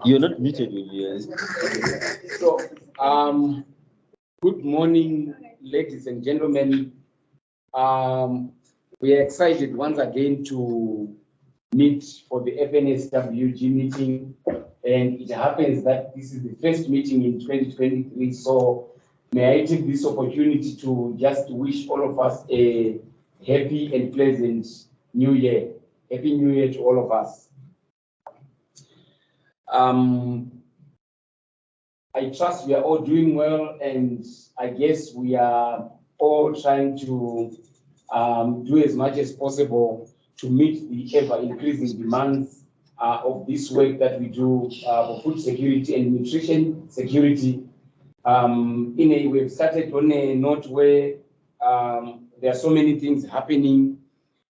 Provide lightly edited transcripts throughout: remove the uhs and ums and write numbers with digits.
You're not muted, Williams. So, good morning, ladies and gentlemen. We are excited once again to meet for the FNSWG meeting, and it happens that this is the first meeting in 2023. So, may I take this opportunity to just wish all of us a happy and pleasant New Year. Happy New Year to all of us. I trust we are all doing well, and I guess we are all trying to do as much as possible to meet the ever-increasing demands of this work that we do for food security and nutrition security. We've started on a note where there are so many things happening.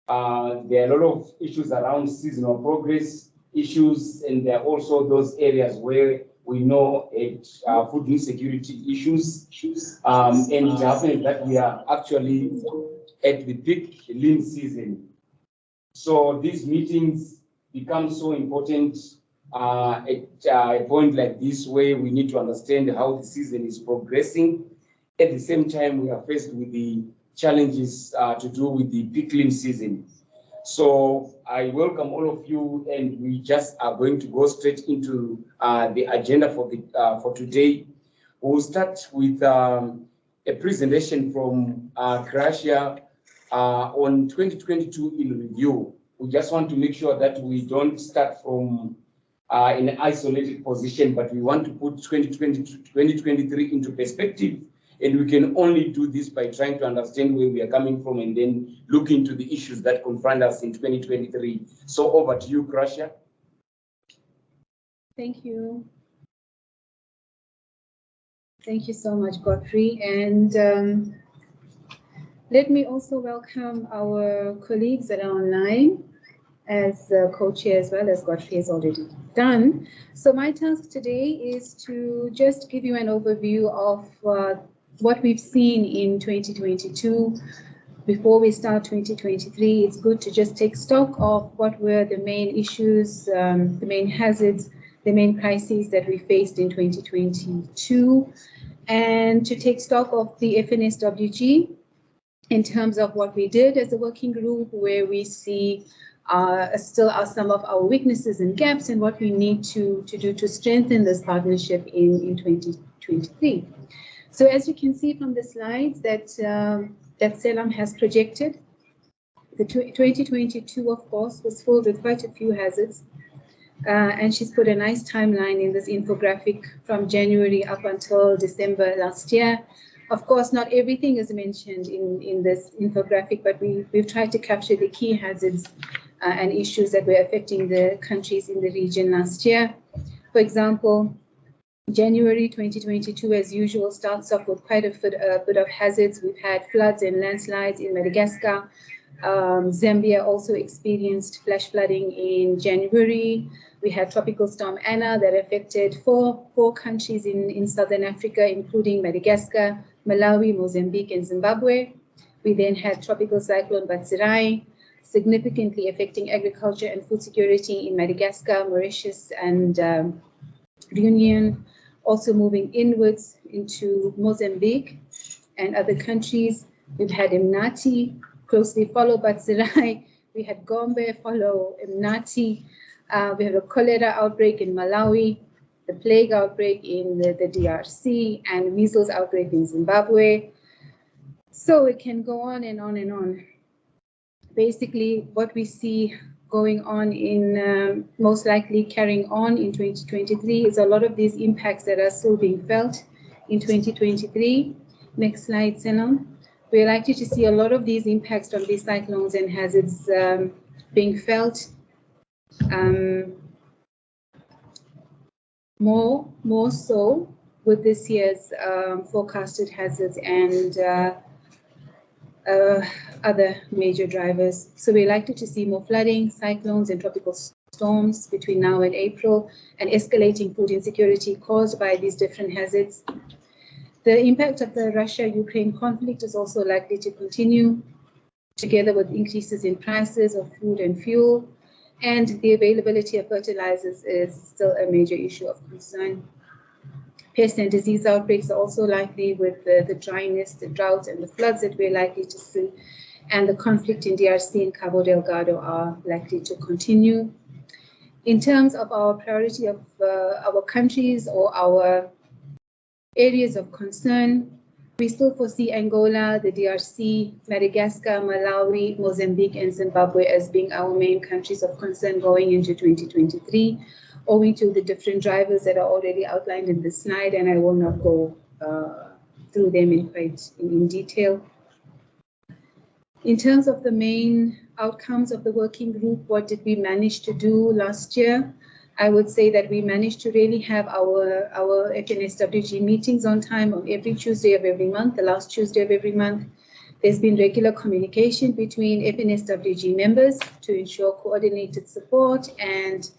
There are a lot of issues around seasonal progress issues, and there are also those areas where we know food insecurity issues. And it happens that we are actually at the peak lean season. So these meetings become so important at a point like this, where we need to understand how the season is progressing. At the same time, we are faced with the challenges to do with the peak lean season. So I welcome all of you, and we just are going to go straight into the agenda for today. We'll start with a presentation from Croatia on 2022 in review. We just want to make sure that we don't start from in an isolated position, but we want to put 2023 into perspective. And we can only do this by trying to understand where we are coming from and then look into the issues that confront us in 2023. So over to you, Croatia. Thank you. Thank you so much, Godfrey. And let me also welcome our colleagues that are online as co-chair, as well as Godfrey has already done. So my task today is to just give you an overview of what we've seen in 2022. Before we start 2023, it's good to just take stock of what were the main issues, the main hazards, the main crises that we faced in 2022, and to take stock of the FNSWG in terms of what we did as a working group, where we see still are some of our weaknesses and gaps, and what we need to do to strengthen this partnership in 2023. So as you can see from the slides that Selam has projected, the 2022, of course, was filled with quite a few hazards. And she's put a nice timeline in this infographic from January up until December last year. Of course, not everything is mentioned in this infographic, but we've tried to capture the key hazards and issues that were affecting the countries in the region last year. For example, January 2022, as usual, starts off with quite a bit of hazards. We've had floods and landslides in Madagascar. Zambia also experienced flash flooding in January. We had Tropical Storm Anna that affected four countries in Southern Africa, including Madagascar, Malawi, Mozambique, and Zimbabwe. We then had Tropical Cyclone Batsirai, significantly affecting agriculture and food security in Madagascar, Mauritius, and Reunion. Also moving inwards into Mozambique and other countries. We've had Mnati, closely followed by Batsirai. We had Gombe follow Mnati. We have a cholera outbreak in Malawi, the plague outbreak in the DRC, and measles outbreak in Zimbabwe. So it can go on and on and on. Basically, what we see going on in most likely carrying on in 2023 is a lot of these impacts that are still being felt in 2023. Next slide, Selam. We're likely to see a lot of these impacts from these cyclones and hazards being felt more so with this year's forecasted hazards and other major drivers. So we're likely to see more flooding, cyclones, and tropical storms between now and April, and escalating food insecurity caused by these different hazards. The impact of the Russia-Ukraine conflict is also likely to continue, together with increases in prices of food and fuel, and the availability of fertilizers is still a major issue of concern. Pest and disease outbreaks are also likely with the dryness, the droughts, and the floods that we're likely to see, and the conflict in DRC and Cabo Delgado are likely to continue. In terms of our priority of our countries or our areas of concern, we still foresee Angola, the DRC, Madagascar, Malawi, Mozambique, and Zimbabwe as being our main countries of concern going into 2023, owing to the different drivers that are already outlined in this slide, and I will not go through them in detail. In terms of the main outcomes of the working group, what did we manage to do last year? I would say that we managed to really have our FNSWG meetings on time on every Tuesday of every month, the last Tuesday of every month. There's been regular communication between FNSWG members to ensure coordinated support and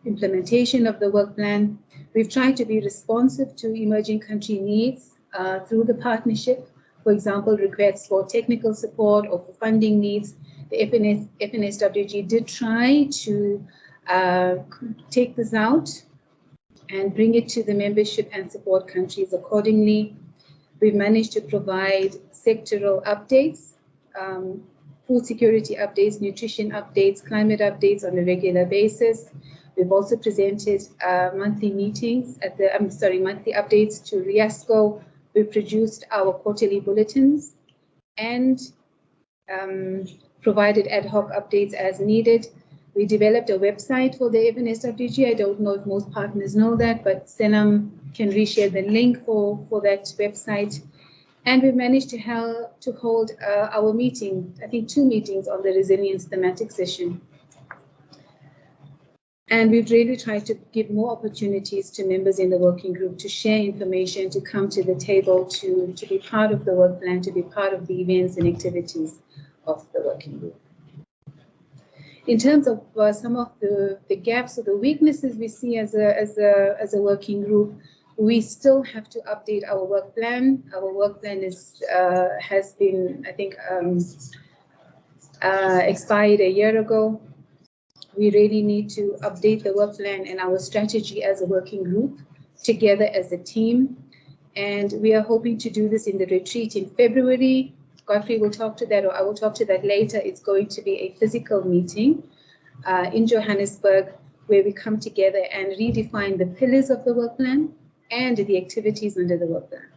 implementation of the work plan. We've tried to be responsive to emerging country needs through the partnership. For example, requests for technical support or for funding needs. The FNSWG did try to take this out and bring it to the membership and support countries accordingly. We've managed to provide sectoral updates, food security updates, nutrition updates, climate updates on a regular basis. We've also presented monthly meetings monthly updates to RIASCO. We've produced our quarterly bulletins and provided ad hoc updates as needed. We developed a website for the FNSWG. I don't know if most partners know that, but Senam can reshare the link for that website. And we've managed to hold our meeting, I think 2 meetings on the resilience thematic session. And we've really tried to give more opportunities to members in the working group to share information, to come to the table, to be part of the work plan, to be part of the events and activities of the working group. In terms of some of the gaps or the weaknesses we see as a working group, we still have to update our work plan. Our work plan has been, I think, expired a year ago. We really need to update the work plan and our strategy as a working group together as a team. And we are hoping to do this in the retreat in February. Godfrey will talk to that, or I will talk to that later. It's going to be a physical meeting in Johannesburg, where we come together and redefine the pillars of the work plan and the activities under the work plan.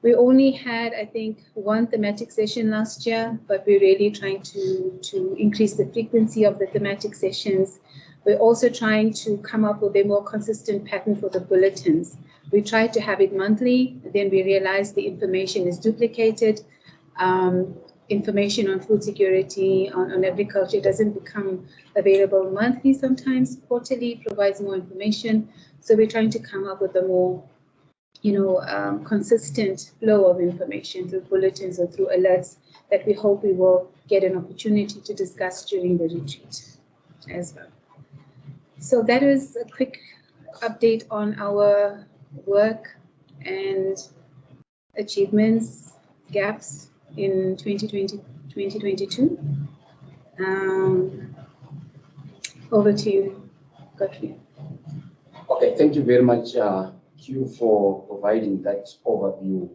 We only had, I think, 1 thematic session last year, but we're really trying to increase the frequency of the thematic sessions. We're also trying to come up with a more consistent pattern for the bulletins. We tried to have it monthly, then we realized the information is duplicated. Information on food security, on agriculture doesn't become available monthly sometimes. Quarterly provides more information. So we're trying to come up with a more consistent flow of information through bulletins or through alerts that we hope we will get an opportunity to discuss during the retreat as well. So that is a quick update on our work and achievements, gaps in 2022. Over to you, Godfrey. Okay, thank you very much, Q, for providing that overview.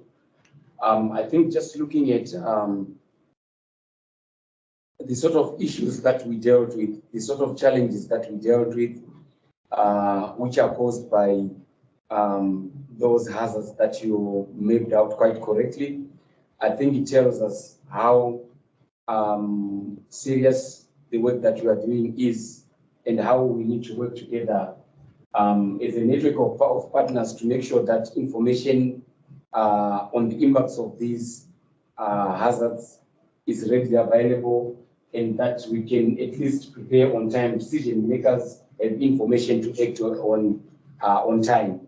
I think just looking at the sort of issues that we dealt with, the sort of challenges that we dealt with, which are caused by those hazards that you mapped out quite correctly, I think it tells us how serious the work that you are doing is and how we need to work together as a network of partners to make sure that information on the impacts of these hazards is readily available, and that we can at least prepare on time. Decision makers have information to act on time.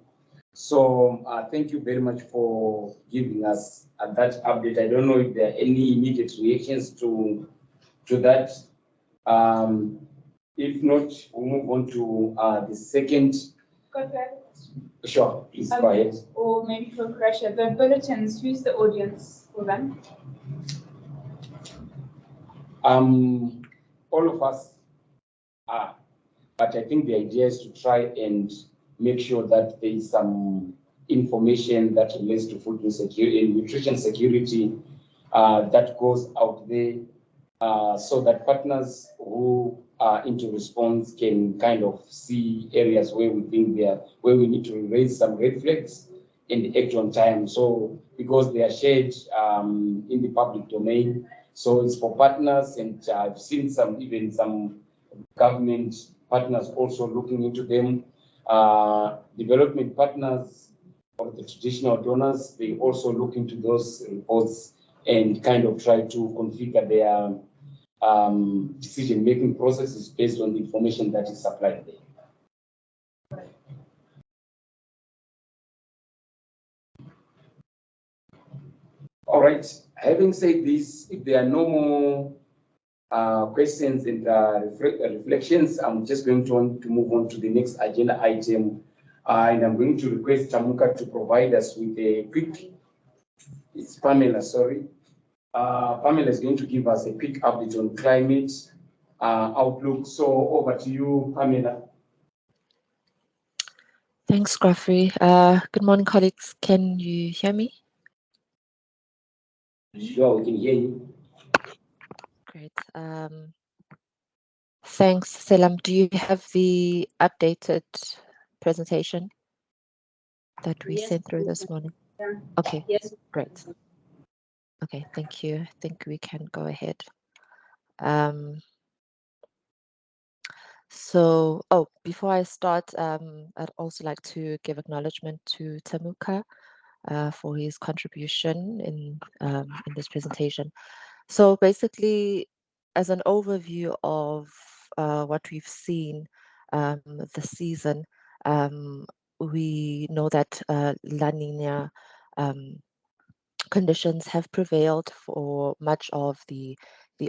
So thank you very much for giving us that update. I don't know if there are any immediate reactions to that. If not, we'll move on to the second. Sure, please go ahead. Or maybe for Kresha, the bulletins, who's the audience for them? All of us are. But I think the idea is to try and make sure that there is some information that relates to food insecurity and nutrition security that goes out there so that partners who are into response can kind of see areas where we think where we need to raise some red flags and act on time. So because they are shared in the public domain, so it's for partners, and I've seen even some government partners also looking into them. Development partners or the traditional donors, they also look into those reports and kind of try to configure their decision-making processes based on the information that is supplied there. All right. Having said this, if there are no more questions and reflections, I'm just going to move on to the next agenda item. And I'm going to request Tamuka to provide us with a quick, it's Pamela, sorry. Pamela is going to give us a quick update on climate outlook. So over to you, Pamela. Thanks, Graffrey. Good morning, colleagues. Can you hear me? Sure, we can hear you. Great. Thanks, Selam. Do you have the updated presentation that we sent through this morning? Yeah. Okay, Yes. great. Okay, thank you. I think we can go ahead. So, before I start, I'd also like to give acknowledgement to Tamuka for his contribution in this presentation. So basically, as an overview of what we've seen this season, we know that La Nina conditions have prevailed for much of the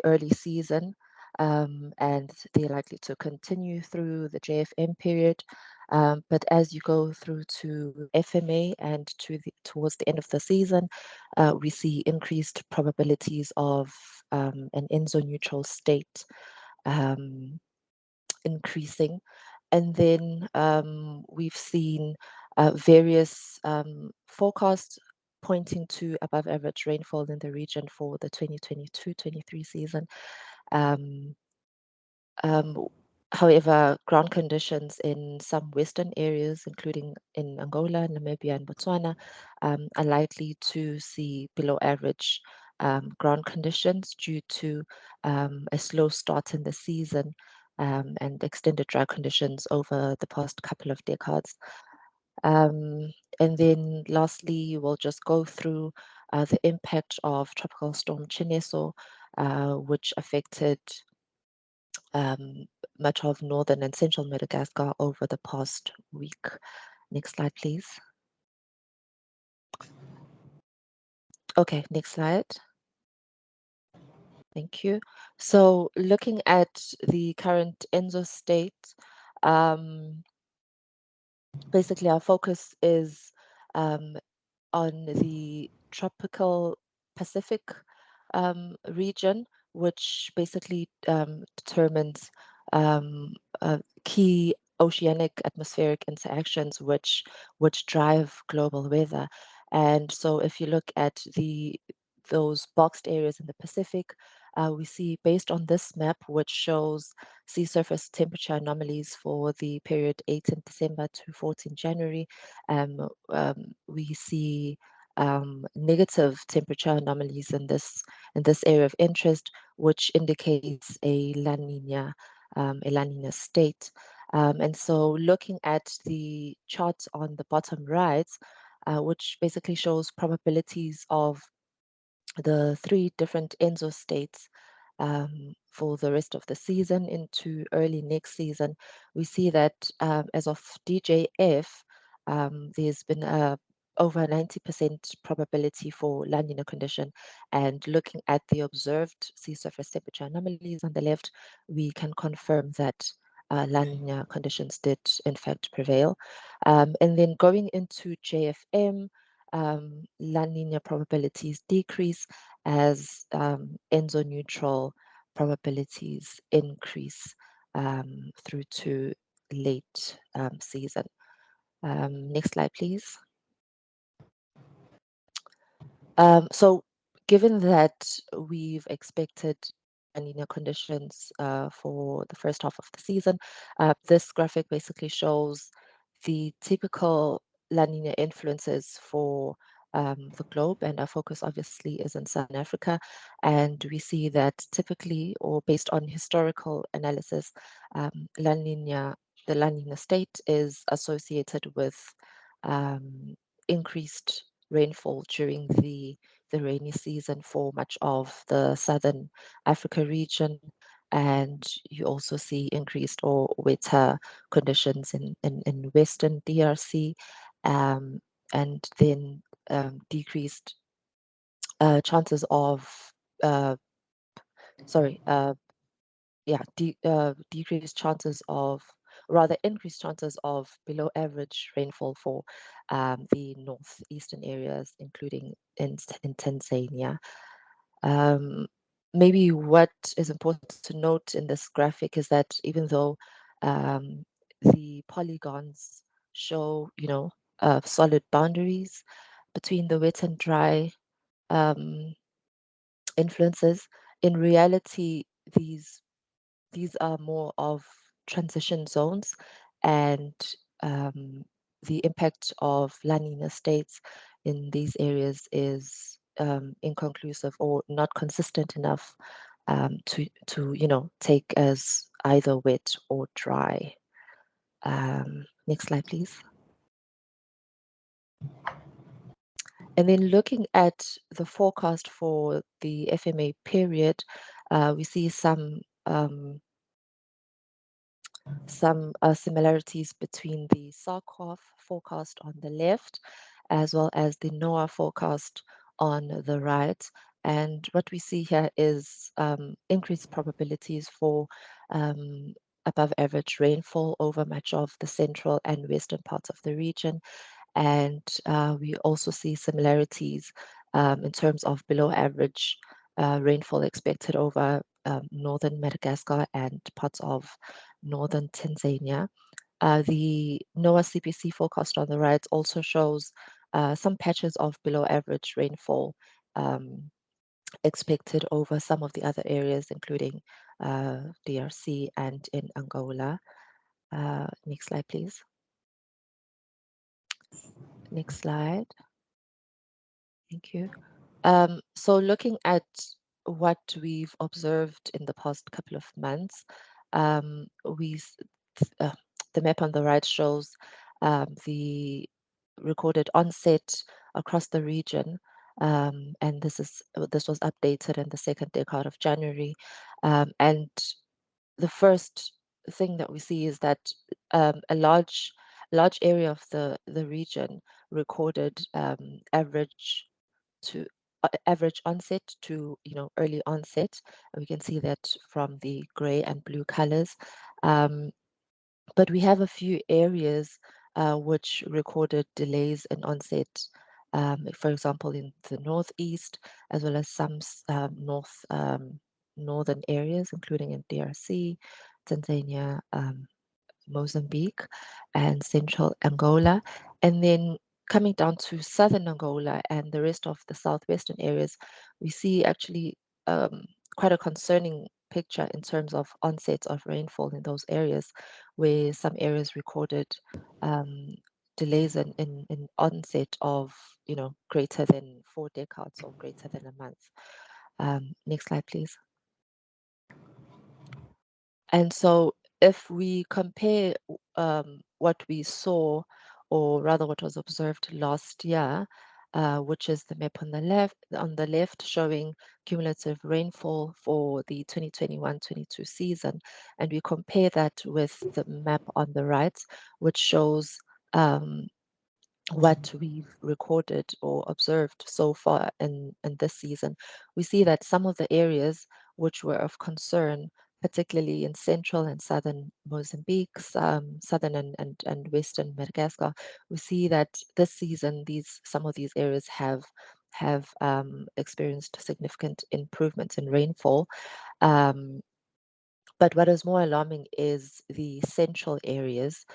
early season, and they're likely to continue through the JFM period. But as you go through to FMA and towards the end of the season, we see increased probabilities of an ENSO neutral state increasing. And then we've seen various forecasts pointing to above average rainfall in the region for the 2022-23 season. However, ground conditions in some western areas, including in Angola, Namibia, and Botswana, are likely to see below average ground conditions due to a slow start in the season and extended dry conditions over the past couple of decades. And then lastly, we'll just go through the impact of Tropical Storm Chineso, which affected much of northern and central Madagascar over the past week. Next slide, please. Okay, next slide. Thank you. So looking at the current ENSO state, basically our focus is on the tropical Pacific region, which basically determines key oceanic atmospheric interactions which drive global weather. And so if you look at those boxed areas in the Pacific, we see based on this map, which shows sea surface temperature anomalies for the period 18 December to 14 January, we see negative temperature anomalies in this area of interest, which indicates a La Nina state. And so looking at the chart on the bottom right, which basically shows probabilities of the three different ENSO states for the rest of the season into early next season, we see that as of DJF, there's been over 90% probability for La Nina condition. And looking at the observed sea surface temperature anomalies on the left, we can confirm that La Nina conditions did in fact prevail. And then going into JFM, La Nina probabilities decrease as ENSO neutral probabilities increase. through to late season. Next slide, please. So given that we've expected La Nina conditions for the first half of the season, this graphic basically shows the typical La Nina influences for the globe, and our focus obviously is in Southern Africa. And we see that typically, or based on historical analysis, La Nina, the La Nina state is associated with increased rainfall during the rainy season for much of the Southern Africa region. And you also see increased or wetter conditions in Western DRC, and then decreased chances of, decreased chances of, rather increased chances of below average rainfall for the northeastern areas, including in Tanzania. Maybe what is important to note in this graphic is that even though the polygons show, solid boundaries between the wet and dry influences, in reality, these are more of transition zones, and the impact of La Nina states in these areas is inconclusive or not consistent enough to take as either wet or dry. Next slide, please. And then looking at the forecast for the FMA period, we see some similarities between the SARCOF forecast on the left as well as the NOAA forecast on the right. And what we see here is increased probabilities for above average rainfall over much of the central and western parts of the region. And we also see similarities in terms of below average rainfall expected over northern Madagascar and parts of northern Tanzania. The NOAA CPC forecast on the right also shows some patches of below average rainfall expected over some of the other areas, including DRC and in Angola. Next slide, please. Next slide. Thank you. So looking at what we've observed in the past couple of months, the map on the right shows the recorded onset across the region, and this was updated in the second decade of January. And the first thing that we see is that a large area of the region recorded average onset to early onset, and we can see that from the gray and blue colors. But we have a few areas which recorded delays in onset, for example, in the northeast, as well as some northern areas, including in DRC, Tanzania, Mozambique, and central Angola. And then coming down to southern Angola and the rest of the southwestern areas, we see actually quite a concerning picture in terms of onsets of rainfall in those areas, where some areas recorded delays in onset of greater than 4 decades or greater than a month. Next slide, please. And so if we compare what we saw, or rather what was observed last year, which is the map on the left showing cumulative rainfall for the 2021-22 season, and we compare that with the map on the right, which shows what we've recorded or observed so far in this season, we see that some of the areas which were of concern, particularly in central and southern Mozambique, southern and western Madagascar, we see that this season some of these areas have experienced significant improvements in rainfall. But what is more alarming is the central areas.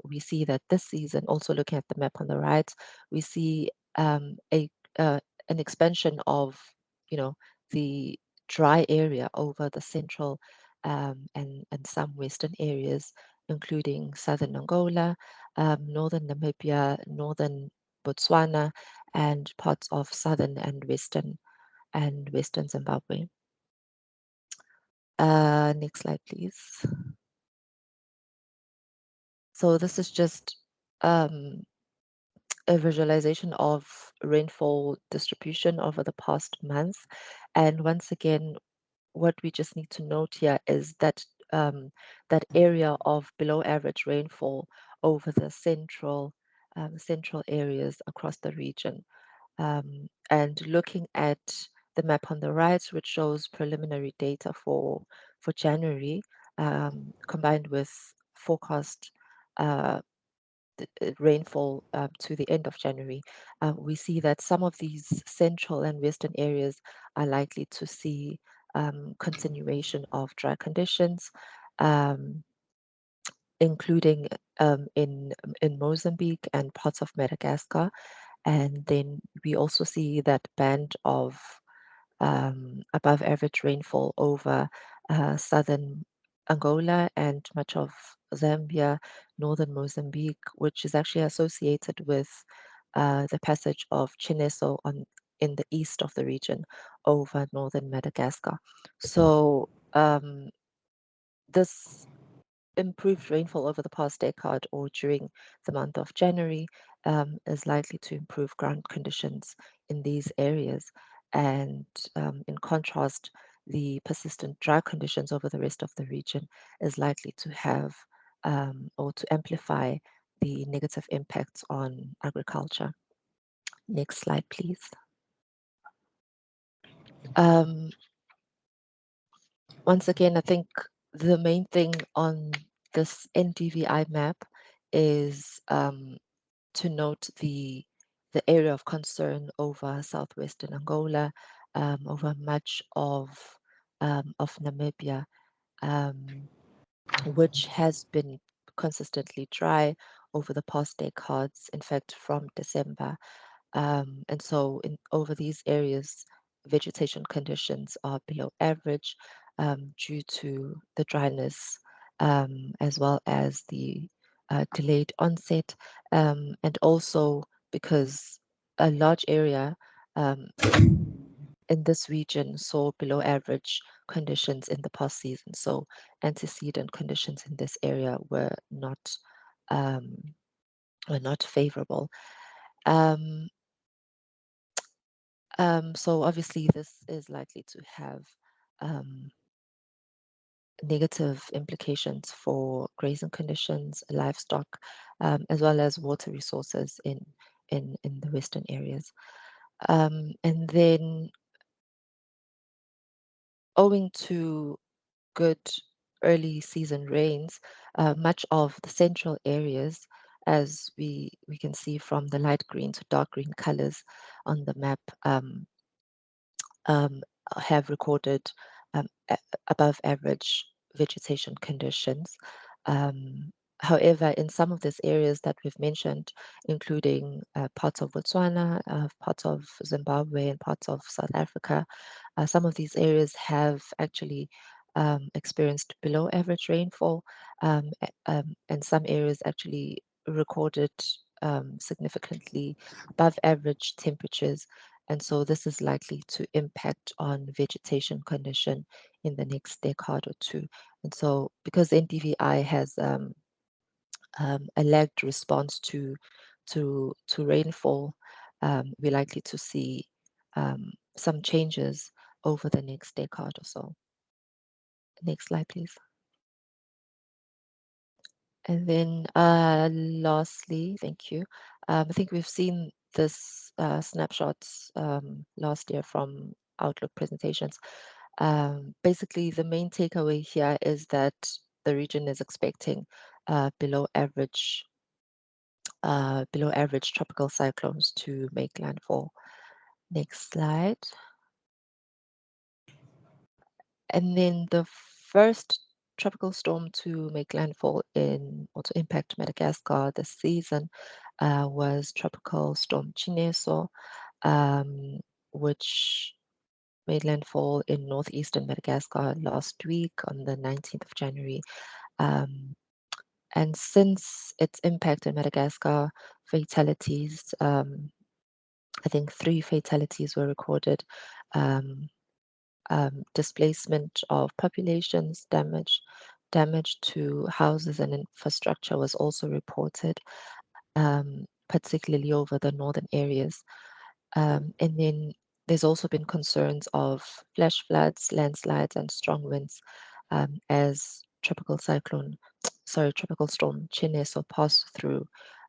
We see that this season, also looking at the map on the right, we see a an expansion of, the dry area over the central and some western areas, including southern Angola, northern Namibia, northern Botswana, and parts of southern and western Zimbabwe. Next slide, please. So this is just a visualization of rainfall distribution over the past month. And once again, what we just need to note here is that that area of below average rainfall over the central areas across the region. And looking at the map on the right, which shows preliminary data for January, combined with forecast rainfall to the end of January, we see that some of these central and western areas are likely to see continuation of dry conditions, including in Mozambique and parts of Madagascar. And then we also see that band of above average rainfall over southern Angola and much of Zambia, northern Mozambique, which is actually associated with the passage of Chineso in the east of the region over northern Madagascar. So this improved rainfall over the past decade or during the month of January is likely to improve ground conditions in these areas. And in contrast, the persistent dry conditions over the rest of the region is likely to have or to amplify the negative impacts on agriculture. Next slide, please. Once again, I think the main thing on this NDVI map is to note the area of concern over southwestern Angola, over much of Namibia, which has been consistently dry over the past decades. In fact, from December. And so over these areas, vegetation conditions are below average due to the dryness, as well as the delayed onset, and also because a large area in this region saw below average conditions in the past season. So antecedent conditions in this area were not favorable. So obviously this is likely to have negative implications for grazing conditions, livestock, as well as water resources in the western areas. And then owing to good early season rains, much of the central areas, as we can see from the light green to dark green colors on the map, have recorded above average vegetation conditions. However, in some of these areas that we've mentioned, including parts of Botswana, parts of Zimbabwe, and parts of South Africa, some of these areas have actually experienced below average rainfall, and some areas actually recorded significantly above average temperatures. And so this is likely to impact on vegetation condition in the next decade or two. And so because NDVI has a lagged response to rainfall, we're likely to see some changes over the next decade or so. Next slide, please. And then lastly, thank you. I think we've seen this snapshots last year from Outlook presentations. Basically, the main takeaway here is that the region is expecting below average tropical cyclones to make landfall. Next slide. And then the first tropical storm to make landfall in or to impact Madagascar this season was Tropical Storm Chineso, which made landfall in northeastern Madagascar last week on the 19th of January. And since its impact in Madagascar, fatalities, I think 3 fatalities were recorded. Displacement of populations, damage to houses and infrastructure was also reported, particularly over the northern areas. And then there's also been concerns of flash floods, landslides, and strong winds as tropical storm Chineso passed through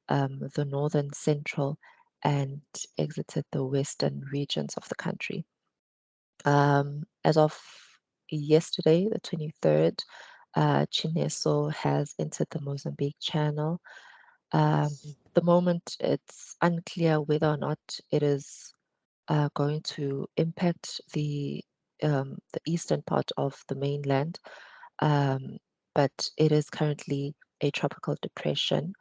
the northern, central, and exited the western regions of the country. As of yesterday, the 23rd, Chineso has entered the Mozambique Channel. The moment it's unclear whether or not it is going to impact the eastern part of the mainland, but it is currently a tropical depression.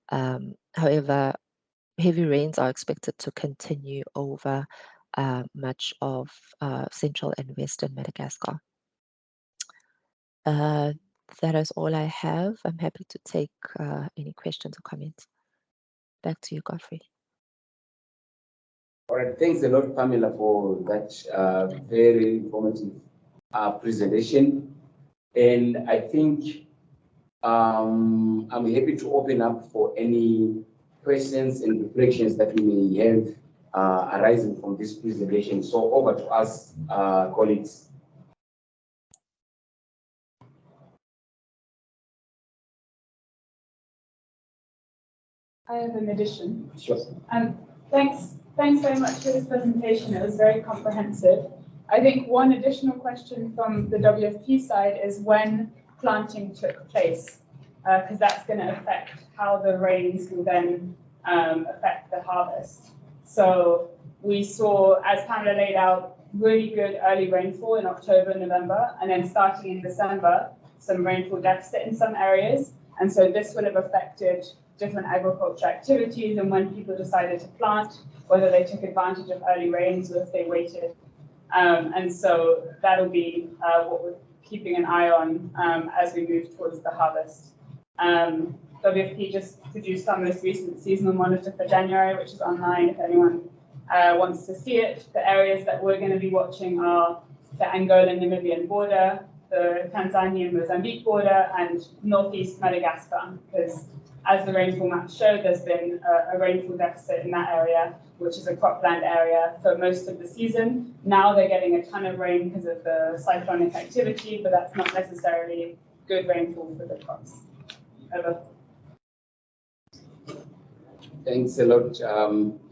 However, heavy rains are expected to continue over much of central and western Madagascar. That is all I have. I'm happy to take any questions or comments. Back to you, Godfrey. All right, thanks a lot, Pamela, for that very informative presentation. And I think I'm happy to open up for any questions and reflections that we may have arising from this presentation. So over to us, colleagues. I have an addition. Sure. Thanks very much for this presentation. It was very comprehensive. I think one additional question from the WFP side is when planting took place, because that's going to affect how the rains will then affect the harvest. So we saw, as Pamela laid out, really good early rainfall in October and November, and then starting in December, some rainfall deficit in some areas. And so this would have affected different agriculture activities and when people decided to plant, whether they took advantage of early rains or if they waited. And so that'll be what we're keeping an eye on as we move towards the harvest. WFP just produced our most recent seasonal monitor for January, which is online if anyone wants to see it. The areas that we're going to be watching are the Angola-Namibian border, the Tanzania-Mozambique border, and northeast Madagascar, because as the rainfall maps show, there's been a rainfall deficit in that area, which is a cropland area for most of the season. Now they're getting a ton of rain because of the cyclonic activity, but that's not necessarily good rainfall for the crops. Over. Thanks a lot,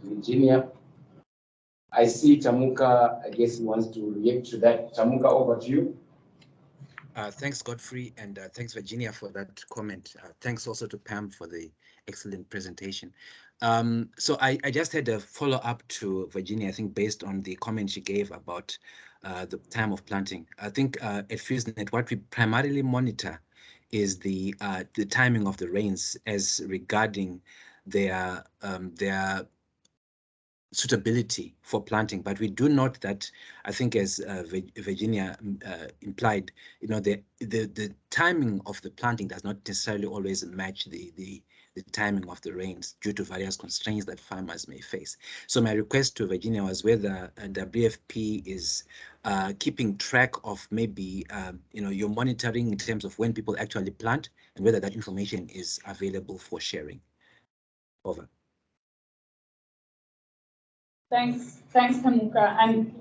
Virginia. I see Tamuka, I guess he wants to react to that. Tamuka, over to you. Thanks, Godfrey, and thanks, Virginia, for that comment. Thanks also to Pam for the excellent presentation. So I just had a follow-up to Virginia, I think, based on the comment she gave about the time of planting. I think at FuseNet, what we primarily monitor is the timing of the rains as regarding their suitability for planting, but we do note that, I think, as Virginia implied, you know, the timing of the planting does not necessarily always match the timing of the rains due to various constraints that farmers may face. So my request to Virginia was whether WFP is keeping track of maybe you know, your monitoring in terms of when people actually plant and whether that information is available for sharing. Over. Thanks, Tamuka. And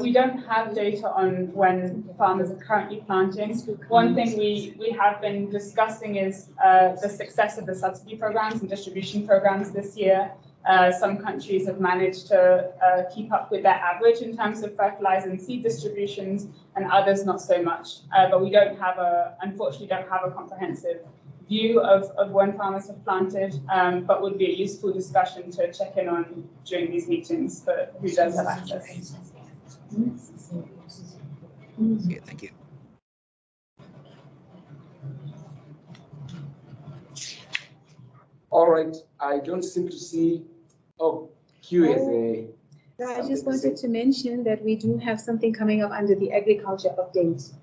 we don't have data on when farmers are currently planting. One thing we have been discussing is the success of the subsidy programs and distribution programs this year. Some countries have managed to keep up with their average in terms of fertilizer and seed distributions, and others not so much. But we don't have unfortunately don't have a comprehensive view of when farmers have planted, but would be a useful discussion to check in on during these meetings for who does have access. Yeah, thank you. All right, I don't seem to see, oh, Q is a. I just wanted to mention that we do have something coming up under the agriculture update.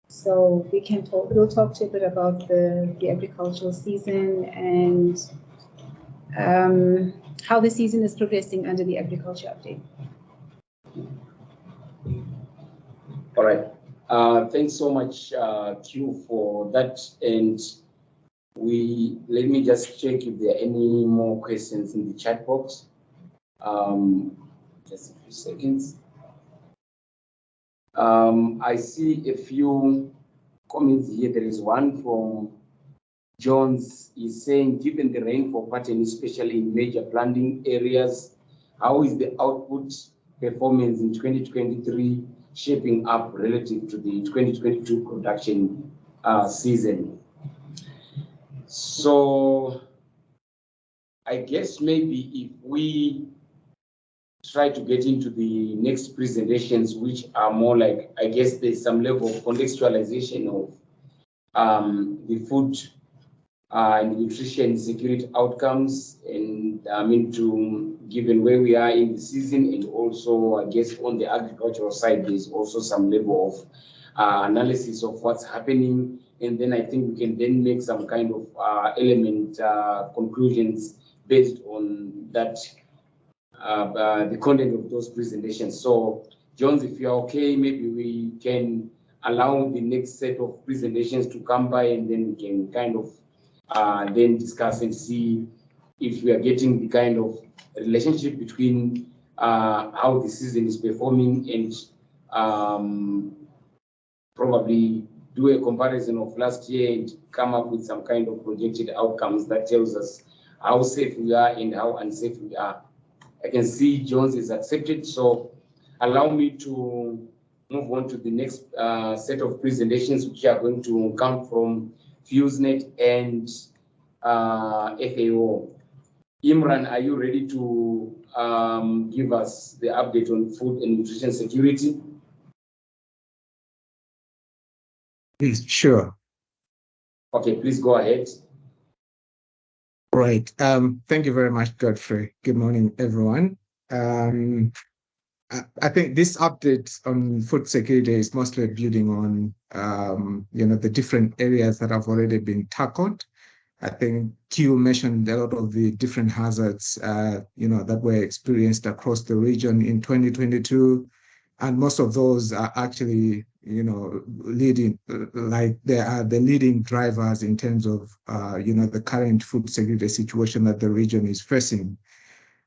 So we'll talk to you a bit about the agricultural season and how the season is progressing under the agriculture update. All right. Thanks so much, Q, for that. And let me just check if there are any more questions in the chat box. Just a few seconds. I see a few comments here. There is one from Jones. He's saying, given the rainfall pattern, especially in major planting areas, how is the output performance in 2023 shaping up relative to the 2022 production season? So I guess maybe if we try to get into the next presentations, which are more like, I guess there's some level of contextualization of the food and nutrition security outcomes, and given where we are in the season, and also I guess on the agricultural side, there's also some level of analysis of what's happening, and then I think we can then make some kind of conclusions based on that, the content of those presentations. So, Jones, if you're okay, maybe we can allow the next set of presentations to come by, and then we can kind of then discuss and see if we are getting the kind of relationship between how the season is performing, and probably do a comparison of last year and come up with some kind of projected outcomes that tells us how safe we are and how unsafe we are. I can see Jones is accepted, so allow me to move on to the next set of presentations, which are going to come from FuseNet and FAO. Imran, are you ready to give us the update on food and nutrition security? Sure. Okay, please go ahead. Right. Thank you very much, Godfrey. Good morning, everyone. I think this update on food security is mostly building on, the different areas that have already been tackled. I think Q mentioned a lot of the different hazards, that were experienced across the region in 2022. And most of those are actually, leading, like they are the leading drivers in terms of, the current food security situation that the region is facing.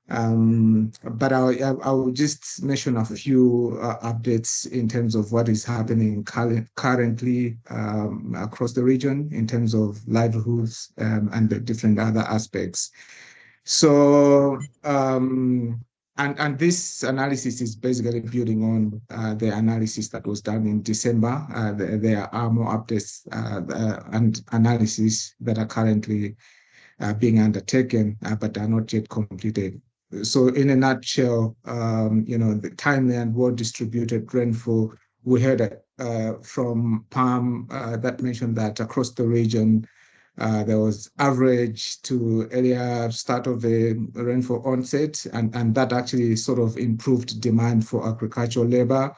But I will just mention a few updates in terms of what is happening currently across the region in terms of livelihoods and the different other aspects. So, and this analysis is basically building on the analysis that was done in December. There are more updates and analysis that are currently being undertaken, but are not yet completed. So in a nutshell, the timely and well-distributed rainfall, we heard from PAM that mentioned that across the region, there was average to earlier start of the rainfall onset, and that actually sort of improved demand for agricultural labor,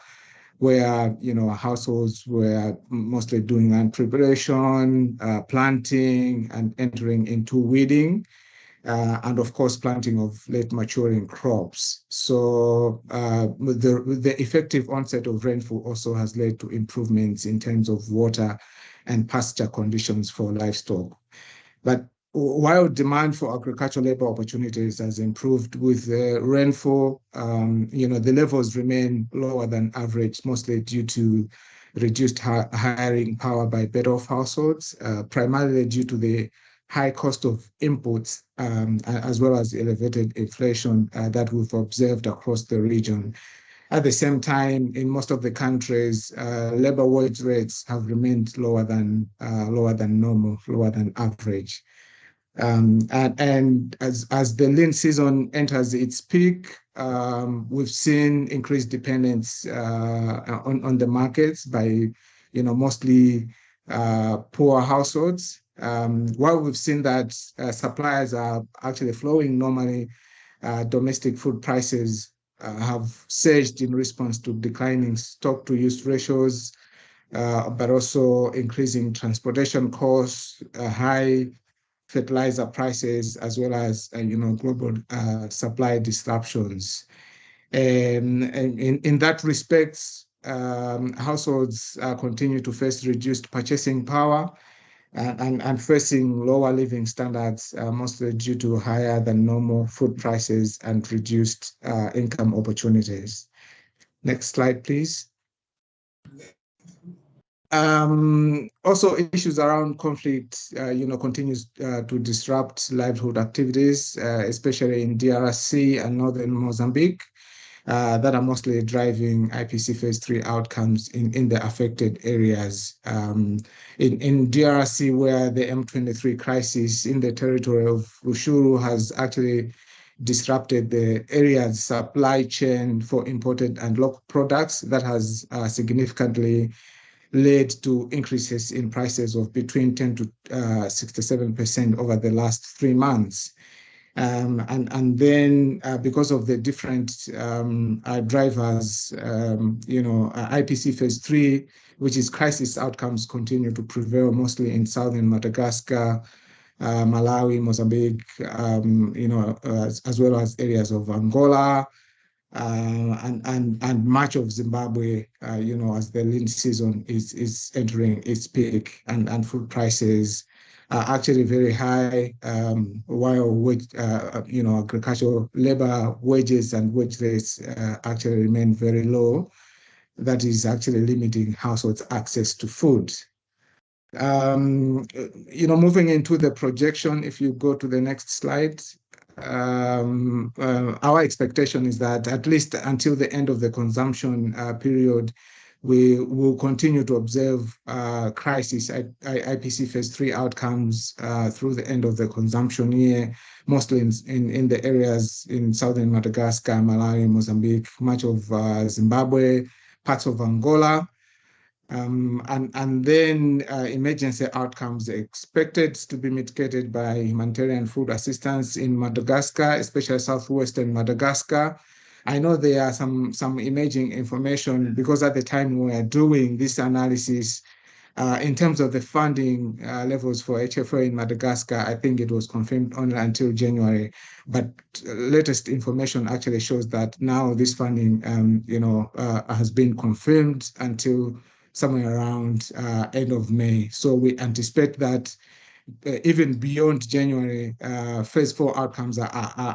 where, households were mostly doing land preparation, planting, and entering into weeding. And of course, planting of late maturing crops. So the effective onset of rainfall also has led to improvements in terms of water and pasture conditions for livestock. But while demand for agricultural labor opportunities has improved with rainfall, the levels remain lower than average, mostly due to reduced hiring power by better-off households, primarily due to the high cost of inputs, as well as elevated inflation that we've observed across the region. At the same time, in most of the countries, labor wage rates have remained lower than normal, lower than average. And as the lean season enters its peak, we've seen increased dependence on the markets by, mostly poor households. While we've seen that suppliers are actually flowing normally, domestic food prices have surged in response to declining stock-to-use ratios, but also increasing transportation costs, high fertilizer prices, as well as global supply disruptions. And in that respect, households continue to face reduced purchasing power and facing lower living standards, mostly due to higher than normal food prices and reduced income opportunities. Next slide, please. Also, issues around conflict, continues to disrupt livelihood activities, especially in DRC and northern Mozambique, that are mostly driving IPC Phase 3 outcomes in the affected areas. In DRC, where the M23 crisis in the territory of Rushuru has actually disrupted the area's supply chain for imported and local products, that has significantly led to increases in prices of between 10 to 67% over the last 3 months. And then because of the different drivers, IPC Phase 3, which is crisis outcomes, continue to prevail mostly in southern Madagascar, Malawi, Mozambique, as well as areas of Angola, and much of Zimbabwe, as the lean season is entering its peak, and food prices are actually very high, while agricultural labor wages and wage rates actually remain very low. That is actually limiting households' access to food. Moving into the projection, if you go to the next slide, our expectation is that at least until the end of the consumption period, we will continue to observe crisis IPC Phase 3 outcomes through the end of the consumption year, mostly in the areas in southern Madagascar, Malawi, Mozambique, much of Zimbabwe, parts of Angola. And then emergency outcomes are expected to be mitigated by humanitarian food assistance in Madagascar, especially southwestern Madagascar. I know there are some emerging information, because at the time we were doing this analysis, in terms of the funding levels for HFO in Madagascar, I think it was confirmed only until January. But latest information actually shows that now this funding, has been confirmed until somewhere around end of May. So we anticipate that even beyond January, Phase 4 outcomes are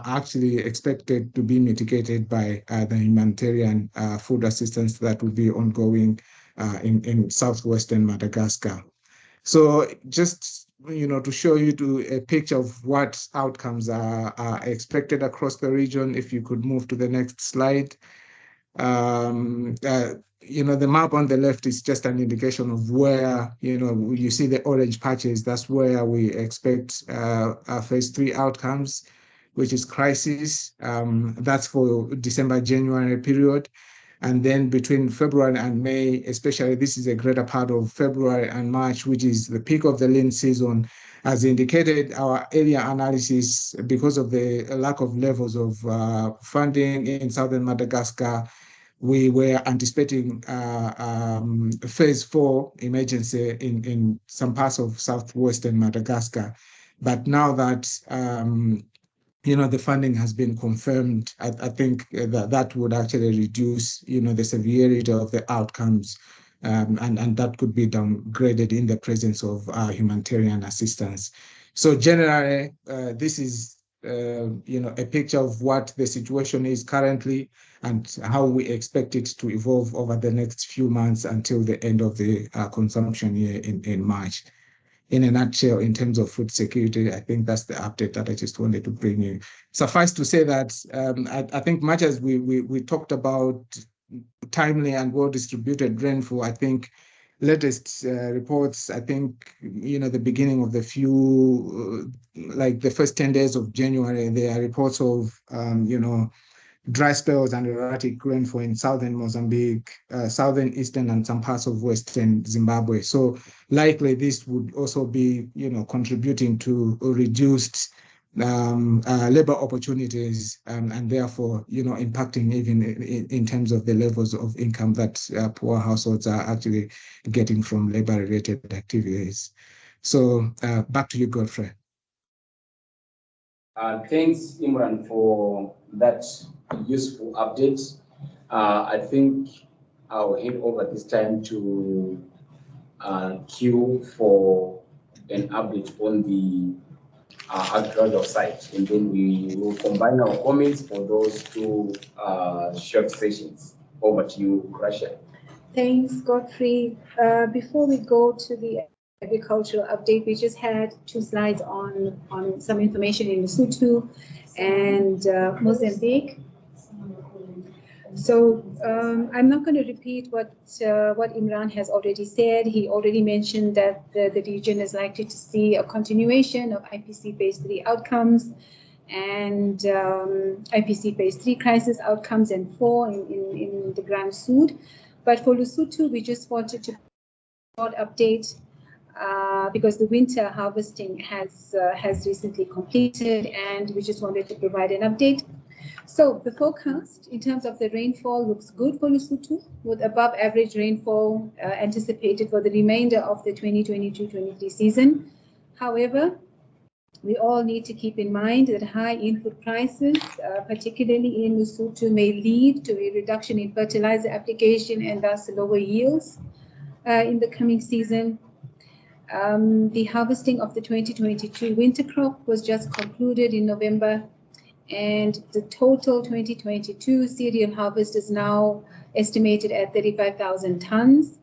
actually expected to be mitigated by the humanitarian food assistance that will be ongoing in southwestern Madagascar. So just to show you a picture of what outcomes are expected across the region, if you could move to the next slide. The map on the left is just an indication of where, you see the orange patches, that's where we expect Phase 3 outcomes, which is crisis. That's for December, January period. And then between February and May, especially, this is a greater part of February and March, which is the peak of the lean season. As indicated, our area analysis, because of the lack of levels of funding in southern Madagascar, we were anticipating Phase 4 emergency in some parts of southwestern Madagascar. But now that the funding has been confirmed, I think that would actually reduce the severity of the outcomes, and that could be downgraded in the presence of humanitarian assistance. So generally, this is a picture of what the situation is currently and how we expect it to evolve over the next few months until the end of the consumption year in March. In a nutshell, in terms of food security, I think that's the update that I just wanted to bring you. Suffice to say that I think much as we talked about timely and well-distributed rainfall, I think latest reports, I think, the beginning of the like the first 10 days of January, there are reports of, dry spells and erratic rainfall in southern Mozambique, southern, eastern, and some parts of western Zimbabwe. So likely this would also be, contributing to reduced labor opportunities, and therefore, impacting even in terms of the levels of income that poor households are actually getting from labor-related activities. So back to you, Godfrey. Thanks, Imran, for that useful update. I think I'll hand over this time to Q for an update on the agricultural side, and then we will combine our comments for those two short sessions. Over to you, Gracia. Thanks, Godfrey. Before we go to the agricultural update, we just had 2 slides on some information in Lesotho and Mozambique. So I'm not going to repeat what Imran has already said. He already mentioned that the region is likely to see a continuation of IPC Phase 3 outcomes and IPC Phase 3 crisis outcomes and 4 in the Grand Sud. But for Lesotho, we just wanted to update because the winter harvesting has recently completed, and we just wanted to provide an update. So the forecast in terms of the rainfall looks good for Lesotho, with above average rainfall anticipated for the remainder of the 2022-23 season. However, we all need to keep in mind that high input prices, particularly in Lesotho, may lead to a reduction in fertilizer application and thus lower yields in the coming season. The harvesting of the 2022 winter crop was just concluded in November, and the total 2022 cereal harvest is now estimated at 35,000 tons,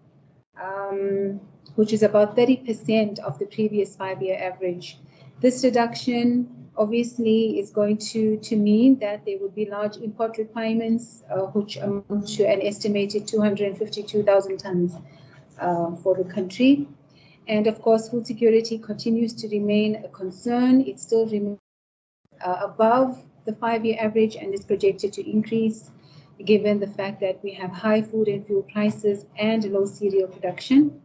which is about 30% of the previous 5-year average. This reduction obviously is going to mean that there would be large import requirements, which amount to an estimated 252,000 tons for the country. And of course, food security continues to remain a concern. It still remains above the 5-year average and is projected to increase given the fact that we have high food and fuel prices and low cereal production.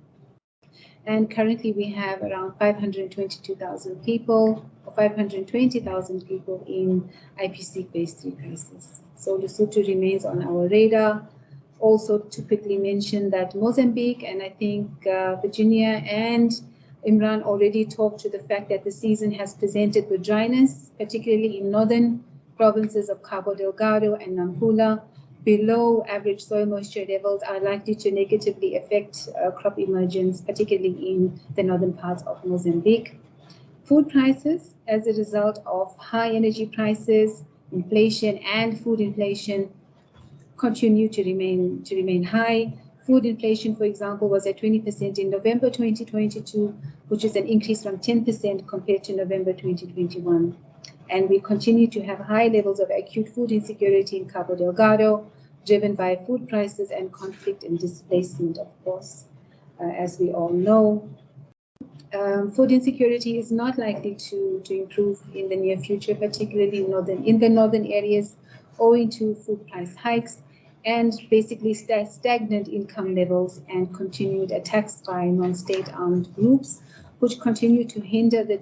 And currently we have around 522,000 people, or 520,000 people in IPC Phase 3 crisis. So Lesotho remains on our radar. Also to quickly mention that Mozambique, and I think Virginia and Imran already talked to the fact that the season has presented with dryness, particularly in northern provinces of Cabo Delgado and Nampula. Below average soil moisture levels are likely to negatively affect crop emergence, particularly in the northern parts of Mozambique. Food prices, as a result of high energy prices, inflation, and food inflation, continue to remain high. Food inflation, for example, was at 20% in November 2022, which is an increase from 10% compared to November 2021. And we continue to have high levels of acute food insecurity in Cabo Delgado, driven by food prices and conflict and displacement, of course, as we all know. Food insecurity is not likely to improve in the near future, particularly in the northern areas, owing to food price hikes and basically stagnant income levels and continued attacks by non-state armed groups, which continue to hinder the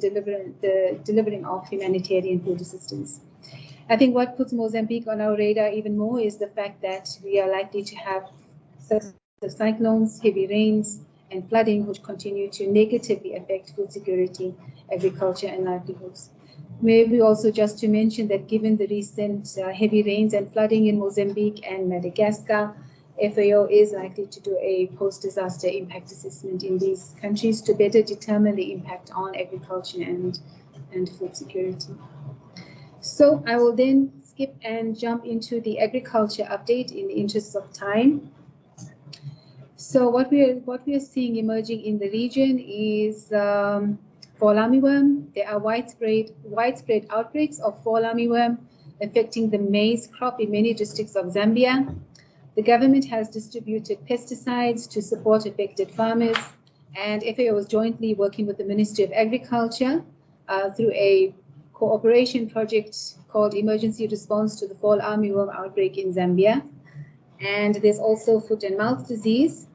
delivering of humanitarian food assistance. I think what puts Mozambique on our radar even more is the fact that we are likely to have successive cyclones, heavy rains, and flooding, which continue to negatively affect food security, agriculture, and livelihoods. Maybe also just to mention that given the recent heavy rains and flooding in Mozambique and Madagascar, FAO is likely to do a post-disaster impact assessment in these countries to better determine the impact on agriculture and food security. So I will then skip and jump into the agriculture update in the interest of time. So what we are seeing emerging in the region is fall armyworm. There are widespread outbreaks of fall armyworm affecting the maize crop in many districts of Zambia. The government has distributed pesticides to support affected farmers, and FAO is jointly working with the Ministry of Agriculture through a cooperation project called Emergency Response to the Fall Armyworm Outbreak in Zambia. And there's also foot and mouth disease.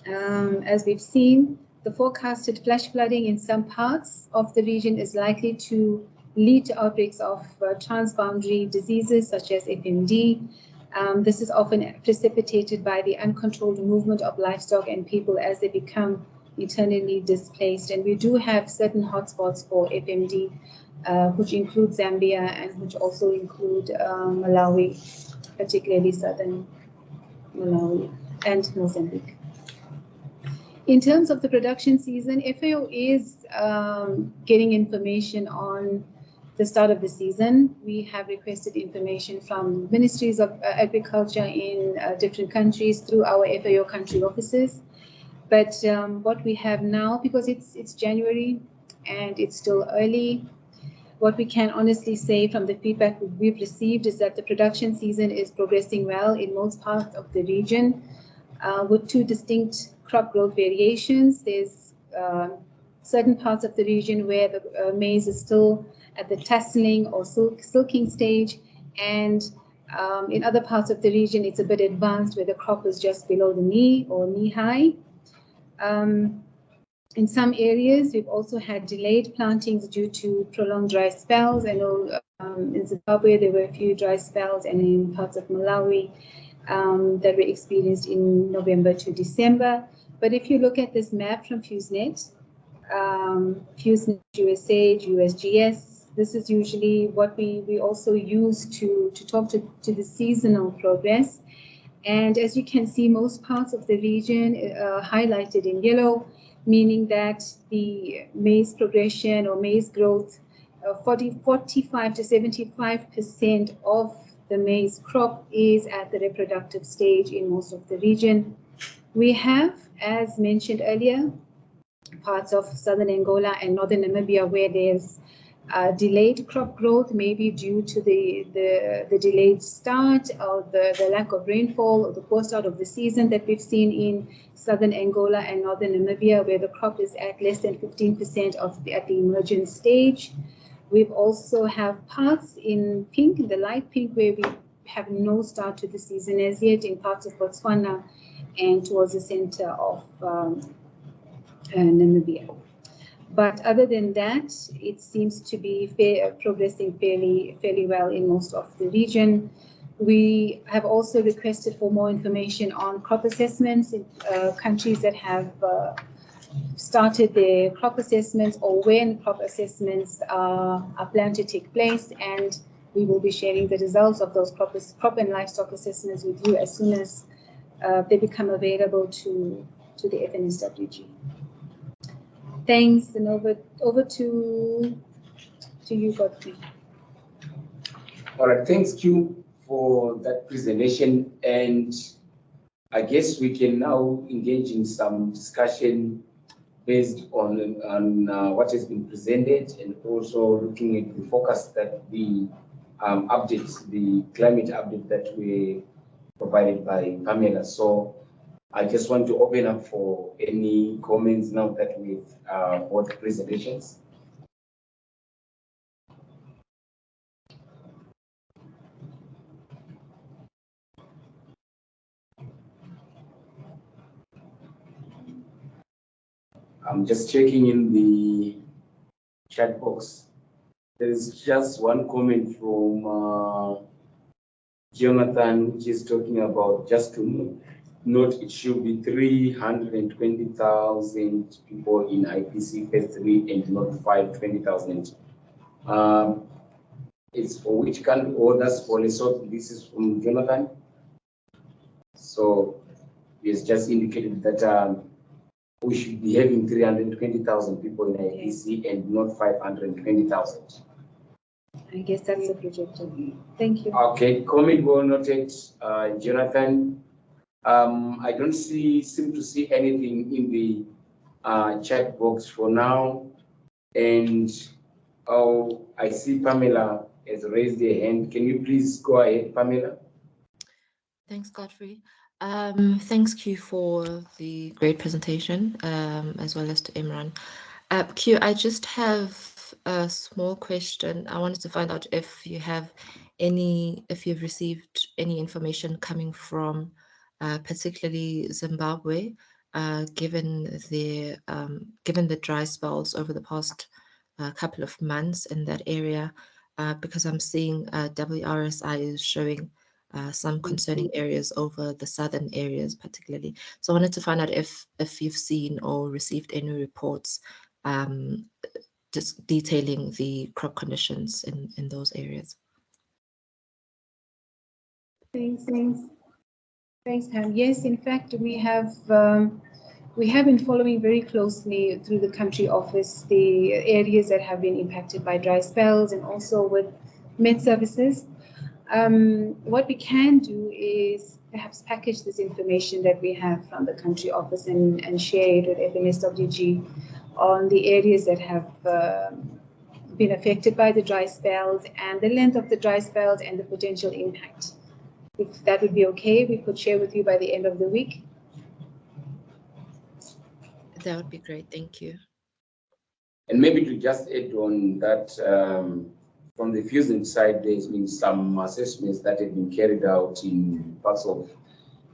As we've seen, the forecasted flash flooding in some parts of the region is likely to lead to outbreaks of transboundary diseases such as FMD. This is often precipitated by the uncontrolled movement of livestock and people as they become internally displaced. And we do have certain hotspots for FMD, which include Zambia and which also include Malawi, particularly southern Malawi and Mozambique. In terms of the production season, FAO is getting information on the start of the season. We have requested information from ministries of agriculture in different countries through our FAO country offices. But what we have now, because it's January and it's still early, what we can honestly say from the feedback we've received is that the production season is progressing well in most parts of the region, with two distinct crop growth variations. There's certain parts of the region where the maize is still at the tasseling or silking stage, and in other parts of the region it's a bit advanced where the crop is just below the knee or knee high. In some areas, we've also had delayed plantings due to prolonged dry spells. I know in Zimbabwe there were a few dry spells, and in parts of Malawi that were experienced in November to December. But if you look at this map from FuseNet, FuseNet USA, USGS, this is usually what we also use to talk to the seasonal progress. And as you can see, most parts of the region highlighted in yellow, meaning that the maize progression or maize growth, 45 to 75% of the maize crop is at the reproductive stage in most of the region. We have, as mentioned earlier, parts of southern Angola and northern Namibia where there's delayed crop growth, maybe due to the delayed start or the lack of rainfall or the poor start of the season that we've seen in southern Angola and northern Namibia, where the crop is at less than 15% at the emergent stage. We've also have parts in pink, in the light pink, where we have no start to the season as yet in parts of Botswana and towards the center of Namibia. But other than that, it seems to be progressing fairly well in most of the region. We have also requested for more information on crop assessments in countries that have started their crop assessments or when crop assessments are planned to take place, and we will be sharing the results of those crop and livestock assessments with you as soon as they become available to the FNSWG. Thanks, and over to you, Godfrey. All right, thanks, Q, for that presentation. And I guess we can now engage in some discussion based on what has been presented, and also looking at the focus that the updates, the climate update that were provided by Pamela. So I just want to open up for any comments now that we've both presentations. I'm just checking in the chat box. There's just one comment from Jonathan, which is talking about, just to note, it should be 320,000 people in IPC phase 3 and not 520,000. It's for which country? Or that's for Lesotho. This is from Jonathan. So it's just indicated that we should be having 320,000 people in IPC and not 520,000. I guess that's the projected. Thank you. Okay, comment well noted, Jonathan. I don't seem to see anything in the chat box for now. And I see Pamela has raised her hand. Can you please go ahead, Pamela? Thanks, Godfrey. Thanks, Q, for the great presentation, as well as to Imran. Q, I just have a small question. I wanted to find out if you've received any information coming from particularly Zimbabwe, given the dry spells over the past couple of months in that area, because I'm seeing WRSI is showing some concerning areas over the southern areas particularly. So I wanted to find out if you've seen or received any reports just detailing the crop conditions in those areas. Thanks, Pam. Yes, in fact, we have been following very closely through the country office the areas that have been impacted by dry spells, and also with Met Services. What we can do is perhaps package this information that we have from the country office and share it with FNSWG on the areas that have been affected by the dry spells and the length of the dry spells and the potential impact. If that would be okay, we could share with you by the end of the week. That would be great, thank you. And maybe to just add on that, from the fusion side, there's been some assessments that have been carried out in parts of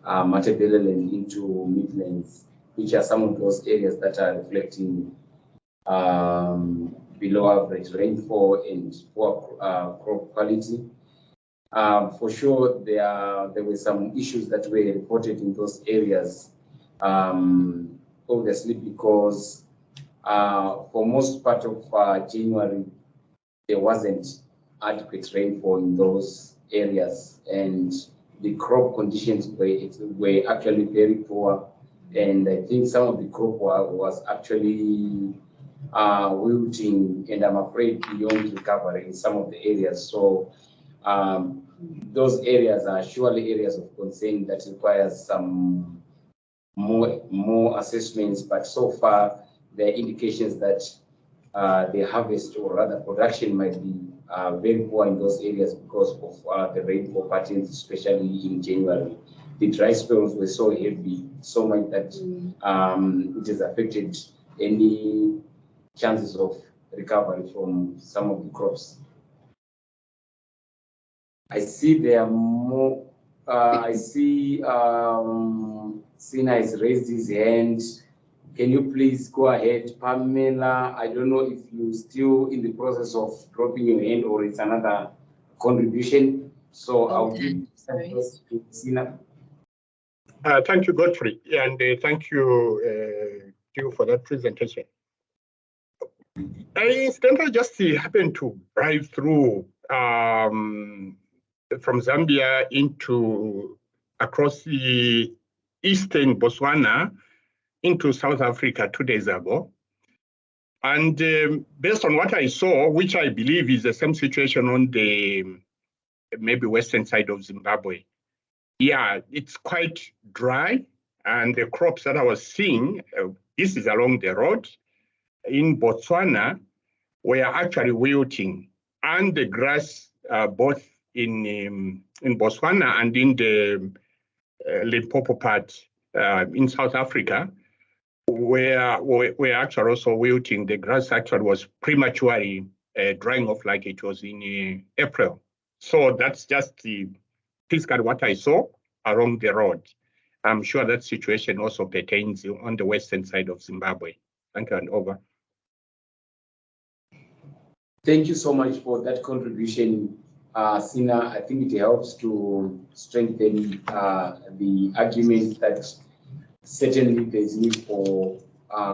Matabeleland into Midlands, which are some of those areas that are reflecting below average rainfall and poor crop quality. For sure, there were some issues that were reported in those areas, obviously because for most part of January, there wasn't adequate rainfall in those areas, and the crop conditions were actually very poor. And I think some of the crop was actually wilting, and I'm afraid beyond recovery in some of the areas. So those areas are surely areas of concern that requires some more assessments. But so far, there are indications that the harvest, or rather production, might be very poor in those areas because of the rainfall patterns, especially in January. The dry spells were so heavy, so much that it has affected any chances of recovery from some of the crops. I see there are more. I see Sina has raised his hand. Can you please go ahead, Pamela? I don't know if you're still in the process of dropping your hand or it's another contribution. So I'll give to Sina. Thank you, Godfrey, and thank you for that presentation. I incidentally just happened to drive through from Zambia across the eastern Botswana into South Africa 2 days ago. And based on what I saw, which I believe is the same situation on the maybe western side of Zimbabwe, yeah, it's quite dry. And the crops that I was seeing, this is along the road in Botswana, were actually wilting. And the grass, both in Botswana and in the Limpopo part in South Africa, were actually also wilting. The grass actually was prematurely drying off like it was in April. So that's just physically what I saw along the road. I'm sure that situation also pertains on the western side of Zimbabwe. Thank you, and over. Thank you so much for that contribution, Sina. I think it helps to strengthen the argument that certainly there's need for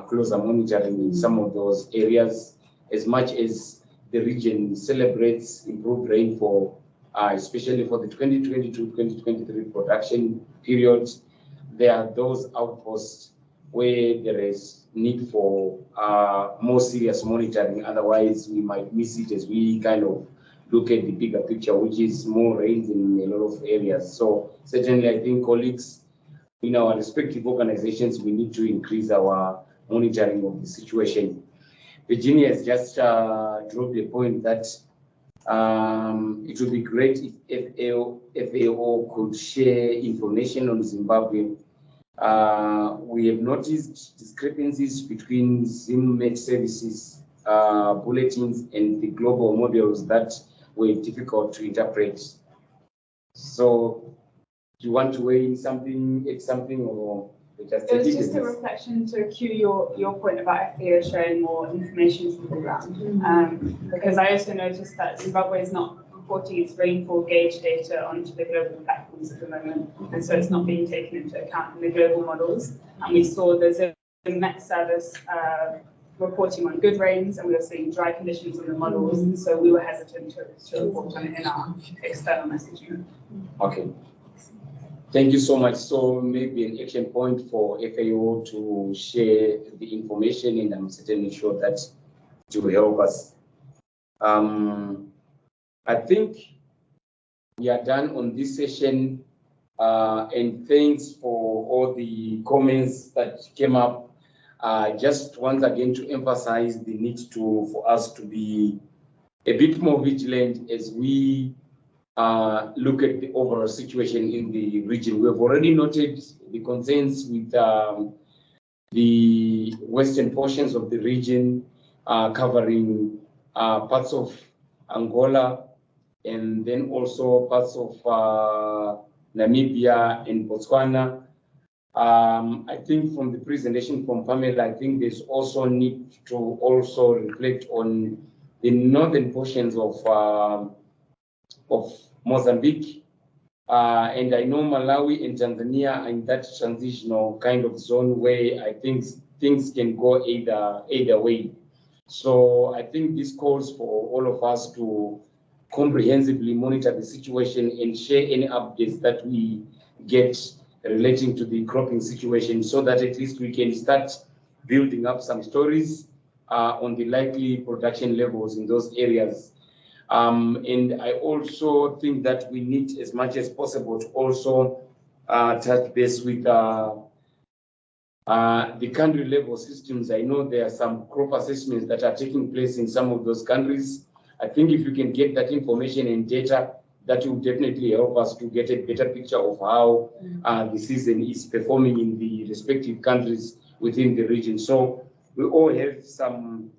closer monitoring in some of those areas. As much as the region celebrates improved rainfall, especially for the 2022-2023 production period, there are those outposts where there is need for more serious monitoring. Otherwise, we might miss it as we kind of look at the bigger picture, which is more rains in a lot of areas. So certainly, I think colleagues in our respective organizations, we need to increase our monitoring of the situation. Virginia has just dropped a point that it would be great if FAO could share information on Zimbabwe. We have noticed discrepancies between Met Services bulletins and the global models that were difficult to interpret. So, do you want to weigh in something, or just it was just a reflection to cue your point about FAO sharing more information to the ground. Because I also noticed that Zimbabwe is not reporting its rainfall gauge data onto the global platforms at the moment, and so it's not being taken into account in the global models. And we saw the Met Service reporting on good rains, and we were seeing dry conditions on the models, and so we were hesitant to report on it in our external messaging. Okay. Thank you so much. So maybe an action point for FAO to share the information, and I'm certainly sure that it will help us. I think we are done on this session, and thanks for all the comments that came up. Just once again to emphasize the need for us to be a bit more vigilant as we look at the overall situation in the region. We have already noted the concerns with the western portions of the region, covering parts of Angola, and then also parts of Namibia and Botswana. I think from the presentation from Pamela, I think there's also need to also reflect on the northern portions of Mozambique, and I know Malawi and Tanzania are in that transitional kind of zone where I think things can go either way. So I think this calls for all of us to comprehensively monitor the situation and share any updates that we get relating to the cropping situation, so that at least we can start building up some stories on the likely production levels in those areas. And I also think that we need, as much as possible, to also touch base with the country level systems. I know there are some crop assessments that are taking place in some of those countries. I think if you can get that information and data, that will definitely help us to get a better picture of how the season is performing in the respective countries within the region. So we all have some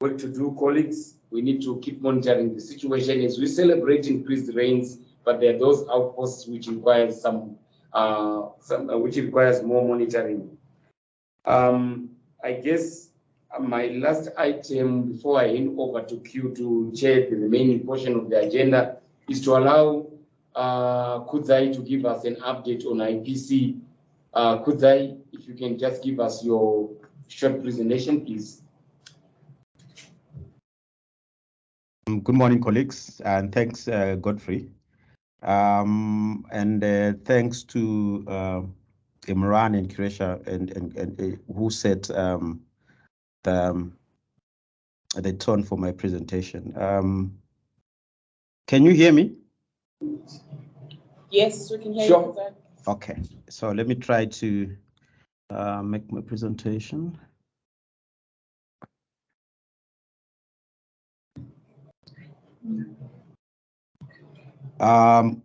work to do, colleagues. We need to keep monitoring the situation as we celebrate increased rains, but there are those outposts which requires which requires more monitoring. I guess my last item before I hand over to Q to chair the remaining portion of the agenda is to allow Kudzai to give us an update on IPC. Kudzai, if you can just give us your short presentation, please. Good morning, colleagues, and thanks, Godfrey. Thanks to Imran and Kiresha and who set the tone for my presentation. Can you hear me? Yes, we can hear Sure. you. Okay, so let me try to make my presentation.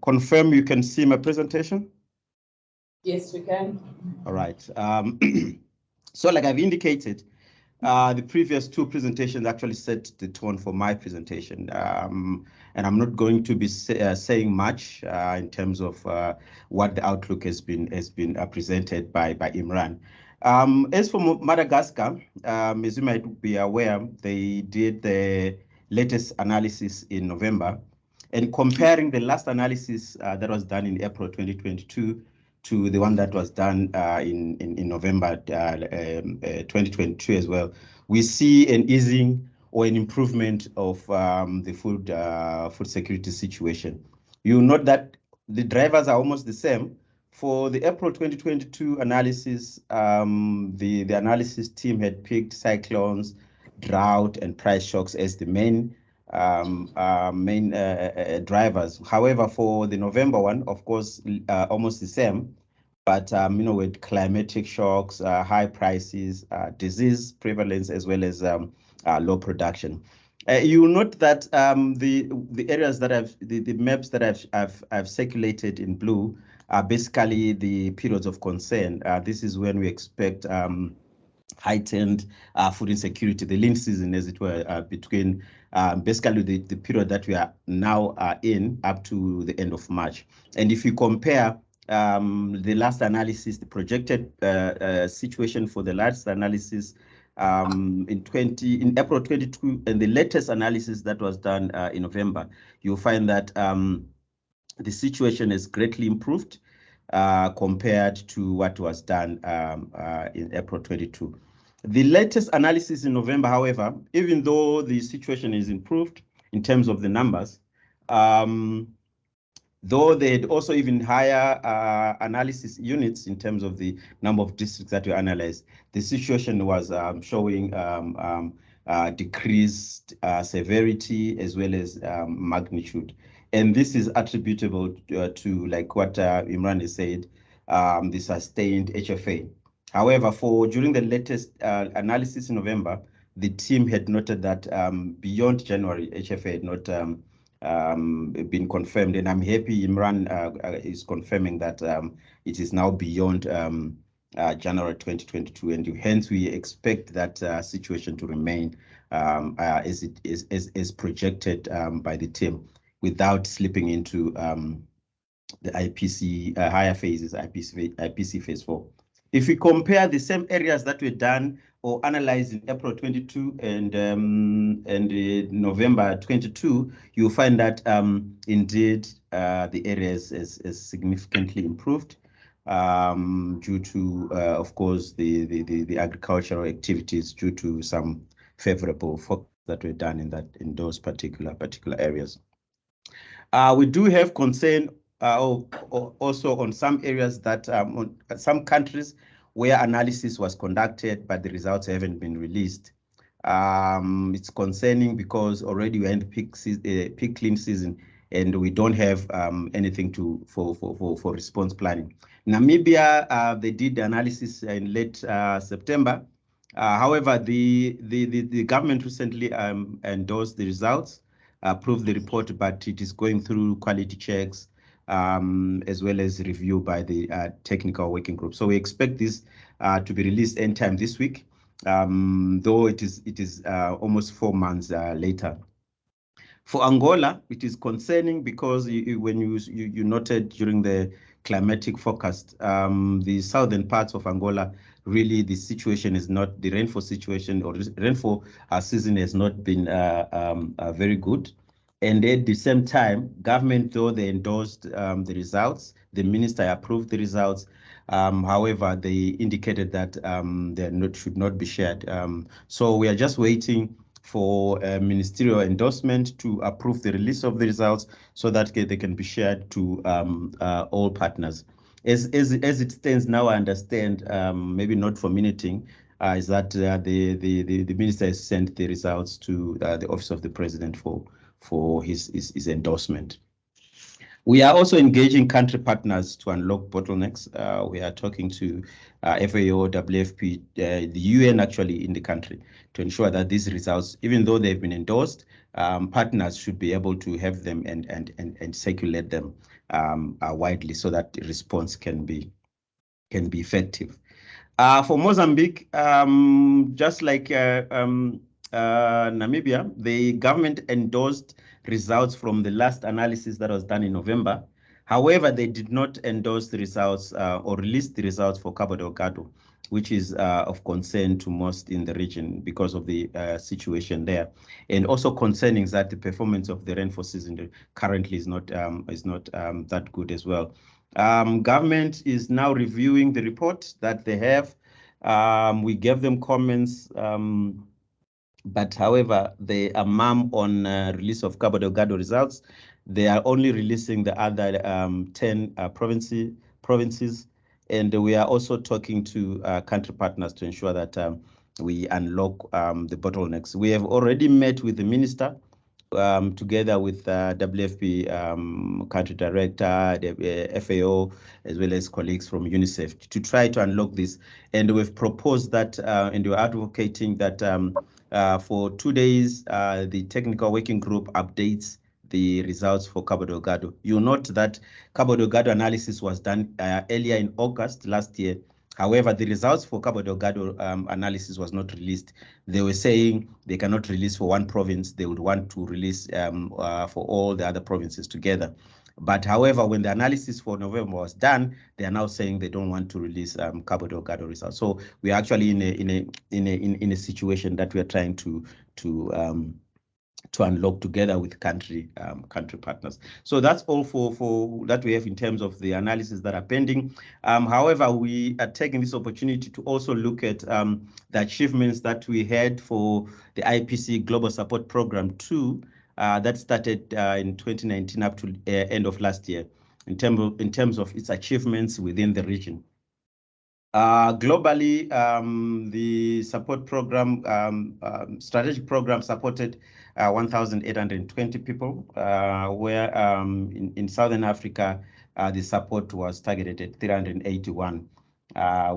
Confirm you can see my presentation? Yes, we can. All right. So like I've indicated, the previous two presentations actually set the tone for my presentation. And I'm not going to be saying much in terms of what the outlook has been presented by Imran. As for Madagascar, as you might be aware, they did the latest analysis in November, and comparing the last analysis that was done in April 2022 to the one that was done in November 2022 as well, we see an easing or an improvement of the food security situation. You note that the drivers are almost the same. For the April 2022 analysis, the analysis team had picked cyclones, drought, and price shocks as the main drivers. However, for the November one, of course, almost the same, but with climatic shocks, high prices, disease prevalence, as well as low production. You will note that the areas that the maps that I've circulated in blue are basically the periods of concern. This is when we expect heightened food insecurity, the lean season, as it were, between basically the period that we are now in up to the end of March. And if you compare the last analysis, the projected situation for the last analysis in April 22, and the latest analysis that was done in November, you'll find that the situation is greatly improved compared to what was done in April 22. The latest analysis in November, however, even though the situation is improved in terms of the numbers, though they had also even higher analysis units in terms of the number of districts that were analyzed, the situation was showing decreased severity as well as magnitude. And this is attributable to like what Imran has said, the sustained HFA. However, during the latest analysis in November, the team had noted that beyond January, HFA had not been confirmed, and I'm happy Imran is confirming that it is now beyond January 2022, and hence we expect that situation to remain as it is projected by the team, without slipping into the IPC higher phases, IPC phase 4. If we compare the same areas that were done or analyzed in April 22 and November 22, you'll find that indeed the areas is significantly improved due to, of course, the agricultural activities, due to some favorable focus that were done in those particular areas. We do have concern also on some areas that on some countries where analysis was conducted but the results haven't been released. It's concerning because already we're in the peak clean season and we don't have anything for response planning. Namibia, they did the analysis in late September. However, the government recently endorsed the results, approved the report, but it is going through quality checks as well as review by the technical working group. So we expect this to be released anytime this week, though it is almost 4 months later. For Angola, it is concerning because when you noted during the climatic forecast, the southern parts of Angola, really the situation is not, the rainfall situation or rainfall season has not been very good. And at the same time, government, though they endorsed the results, the minister approved the results. However, they indicated that they should not be shared. So we are just waiting for a ministerial endorsement to approve the release of the results so that they can be shared to all partners. As it stands now, I understand, maybe not for minuting, is that the minister has sent the results to the office of the president for his endorsement. We are also engaging country partners to unlock bottlenecks. We are talking to FAO, WFP, the UN actually in the country to ensure that these results, even though they've been endorsed, partners should be able to have them and circulate them widely so that the response can be effective. For Mozambique, just like Namibia, the government endorsed results from the last analysis that was done in November. However, they did not endorse the results or release the results for Cabo Delgado, which is of concern to most in the region because of the situation there, and also concerning that the performance of the rainfall season currently is not that good as well. Government is now reviewing the report that they have. We gave them comments, but however, they are mum on release of Cabo Delgado results. They are only releasing the other 10 provinces, and we are also talking to country partners to ensure that we unlock the bottlenecks. We have already met with the minister together with WFP country director, the FAO, as well as colleagues from UNICEF to try to unlock this. And we've proposed that and we're advocating that for 2 days, the technical working group updates the results for Cabo Delgado. You'll note that Cabo Delgado analysis was done earlier in August last year, However, the results for Cabo Delgado analysis was not released. They were saying they cannot release for one province. They would want to release for all the other provinces together. But however, when the analysis for November was done, they are now saying they don't want to release Cabo Delgado results. So we are actually in a situation that we are trying to unlock together with country partners. So that's all for that we have in terms of the analysis that are pending. However, we are taking this opportunity to also look at the achievements that we had for the IPC Global Support Program 2 that started in 2019 up to end of last year in terms of its achievements within the region. Globally, the support program, strategic program supported 1,820 people, where in Southern Africa, the support was targeted at 381,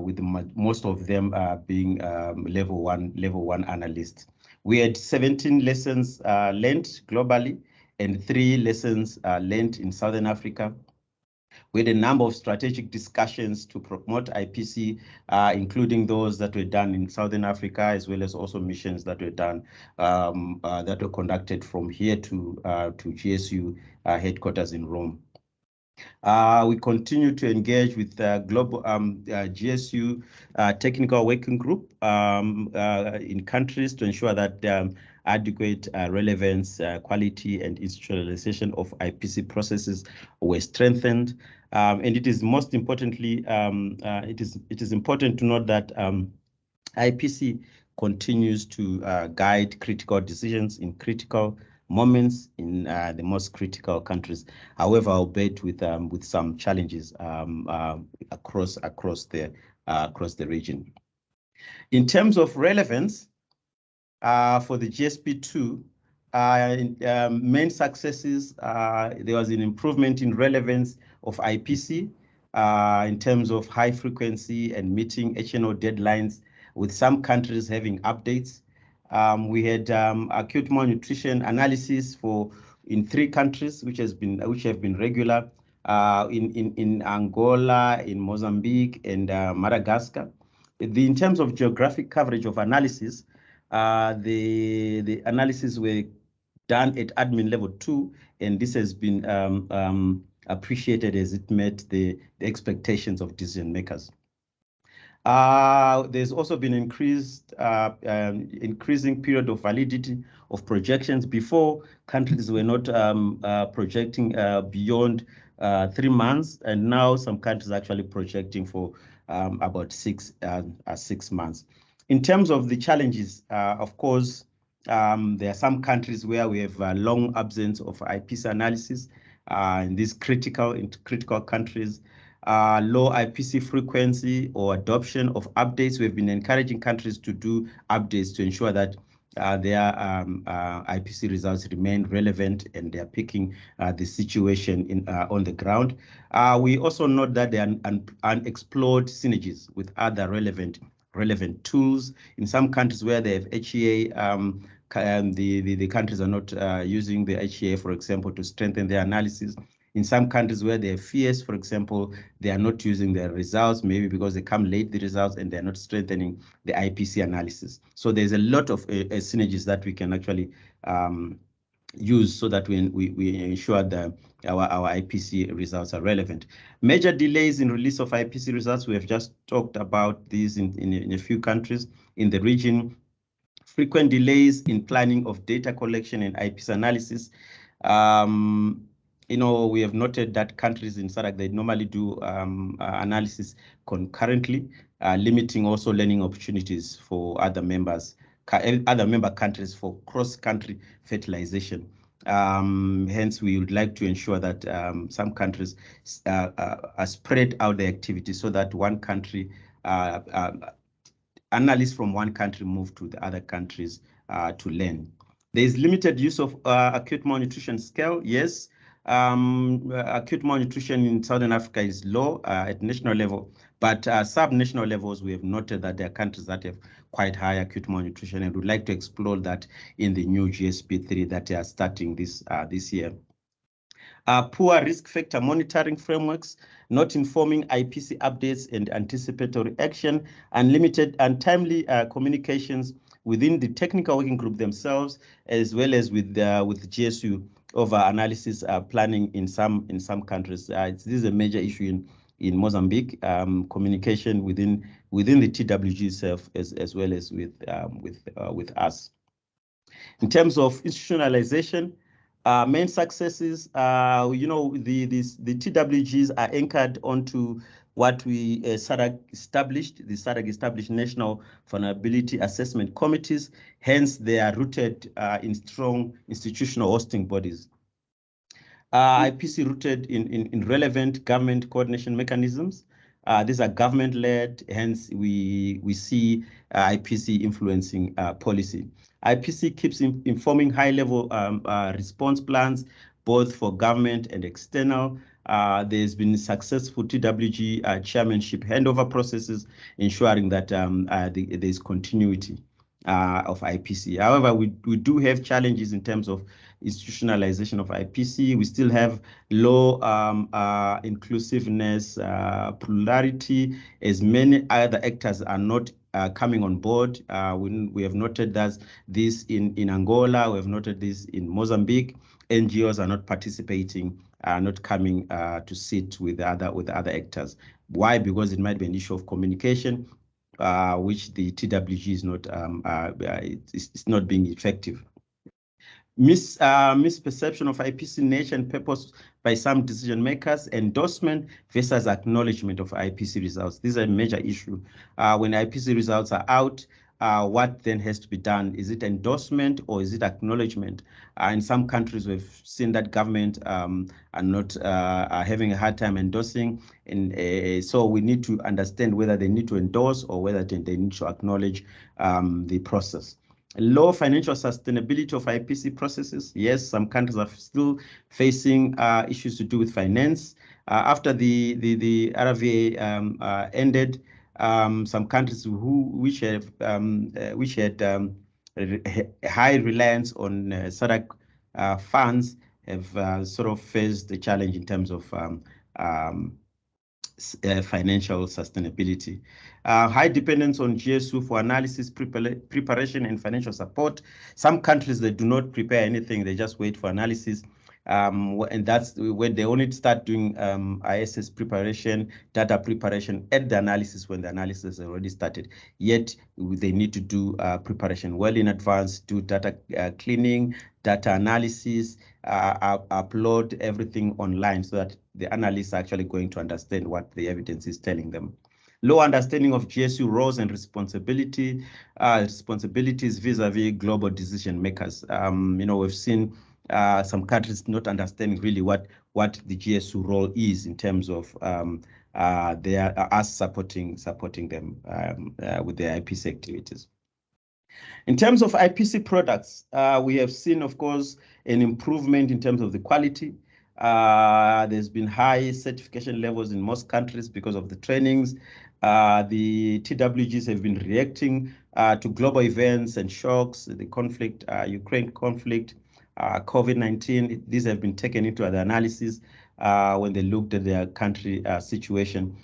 with most of them being level one analysts. We had 17 lessons learned globally and 3 lessons learned in Southern Africa. We had a number of strategic discussions to promote IPC, including those that were done in Southern Africa, as well as also missions that were done, that were conducted from here to GSU headquarters in Rome. We continue to engage with global GSU technical working group in countries to ensure that adequate relevance, quality, and institutionalization of IPC processes were strengthened. And it is most importantly, it is important to note that IPC continues to guide critical decisions in critical moments in the most critical countries. However, albeit with some challenges across the region. In terms of relevance for the GSP2, main successes, there was an improvement in relevance of IPC in terms of high frequency and meeting HNO deadlines, with some countries having updates. We had acute malnutrition analysis in 3 countries, which have been regular, in Angola, in Mozambique, and Madagascar. In terms of geographic coverage of analysis, the analysis were done at admin level 2, and this has been appreciated as it met the expectations of decision makers. There's also been increasing period of validity of projections. Before, countries were not projecting beyond 3 months, and now some countries are actually projecting for about 6 months. In terms of the challenges, of course, there are some countries where we have long absence of IPC analysis in these critical countries. Low IPC frequency or adoption of updates. We've been encouraging countries to do updates to ensure that their IPC results remain relevant and they are picking the situation on the ground. We also note that there are unexplored synergies with other relevant tools. In some countries where they have HEA, the countries are not using the HEA, for example, to strengthen their analysis. In some countries where they have fears, for example, they are not using their results, maybe because they come late, the results, and they're not strengthening the IPC analysis. So there's a lot of synergies that we can actually use so that we ensure that our IPC results are relevant. Major delays in release of IPC results, we have just talked about these in a few countries in the region. Frequent delays in planning of data collection and IPC analysis. We have noted that countries in SADC, they normally do analysis concurrently, limiting also learning opportunities for other member countries for cross-country fertilization. Hence, we would like to ensure that some countries spread out the activities so that one country, analysts from one country move to the other countries to learn. There is limited use of acute malnutrition scale, yes. Acute malnutrition in Southern Africa is low at national level, but sub-national levels, we have noted that there are countries that have quite high acute malnutrition, and would like to explore that in the new GSP3 that are starting this year. Poor risk factor monitoring frameworks, not informing IPC updates and anticipatory action, and limited and timely communications within the technical working group themselves, as well as with GSU over analysis planning in some countries. This is a major issue in Mozambique, communication within the TWG itself, as well as with us. In terms of institutionalization, main successes, you know, the TWGs are anchored onto what we SADC established. The SADC established national vulnerability assessment committees. Hence, they are rooted in strong institutional hosting bodies. IPC rooted in relevant government coordination mechanisms. These are government-led, hence we see IPC influencing policy. IPC keeps informing high-level response plans, both for government and external. There's been successful TWG chairmanship handover processes, ensuring that there's continuity of IPC. However, we do have challenges in terms of institutionalization of IPC. We still have low inclusiveness, plurality, as many other actors are not coming on board. We have noted that this in Angola, we have noted this in Mozambique. NGOs are not participating, not coming to sit with other actors. Why? Because it might be an issue of communication, which the TWG is not it's not being effective. Misperception of IPC nature and purpose by some decision makers, endorsement versus acknowledgement of IPC results. This is a major issue. When IPC results are out, what then has to be done? Is it endorsement or is it acknowledgement? In some countries, we've seen that government are not having a hard time endorsing, and so we need to understand whether they need to endorse or whether they need to acknowledge the process. Low financial sustainability of IPC processes. Yes, some countries are still facing issues to do with finance. After the RVA ended, some countries which had high reliance on SADC funds have sort of faced the challenge in terms of financial sustainability. High dependence on GSU for analysis, preparation, and financial support. Some countries, they do not prepare anything, they just wait for analysis. And that's when they only start doing ISS preparation, data preparation at the analysis when the analysis has already started. Yet they need to do preparation well in advance, do data cleaning, data analysis, upload everything online so that the analysts are actually going to understand what the evidence is telling them. Low understanding of GSU roles and responsibilities vis-a-vis global decision makers. You know, we've seen some countries not understanding really what the GSU role is in terms of us supporting them with their IPC activities. In terms of IPC products, we have seen, of course, an improvement in terms of the quality. There's been high certification levels in most countries because of the trainings. The TWGs have been reacting to global events and shocks, the conflict, Ukraine conflict, COVID-19. These have been taken into the analysis when they looked at their country situation.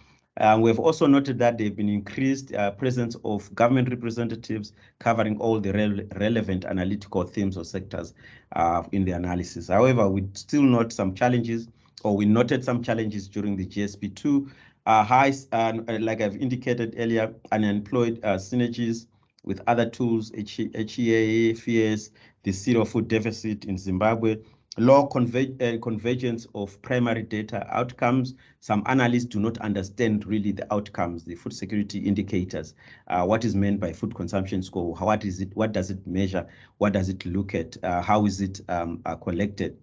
We have also noted that there have been increased presence of government representatives covering all the relevant analytical themes or sectors in the analysis. However, we still note some challenges, or we noted some challenges during the GSP2. High, like I've indicated earlier, unemployed synergies with other tools, HEA, FES, the cereal food deficit in Zimbabwe, low convergence of primary data outcomes. Some analysts do not understand really the outcomes, the food security indicators, what is meant by food consumption score, what is it, what does it measure, what does it look at, how is it collected.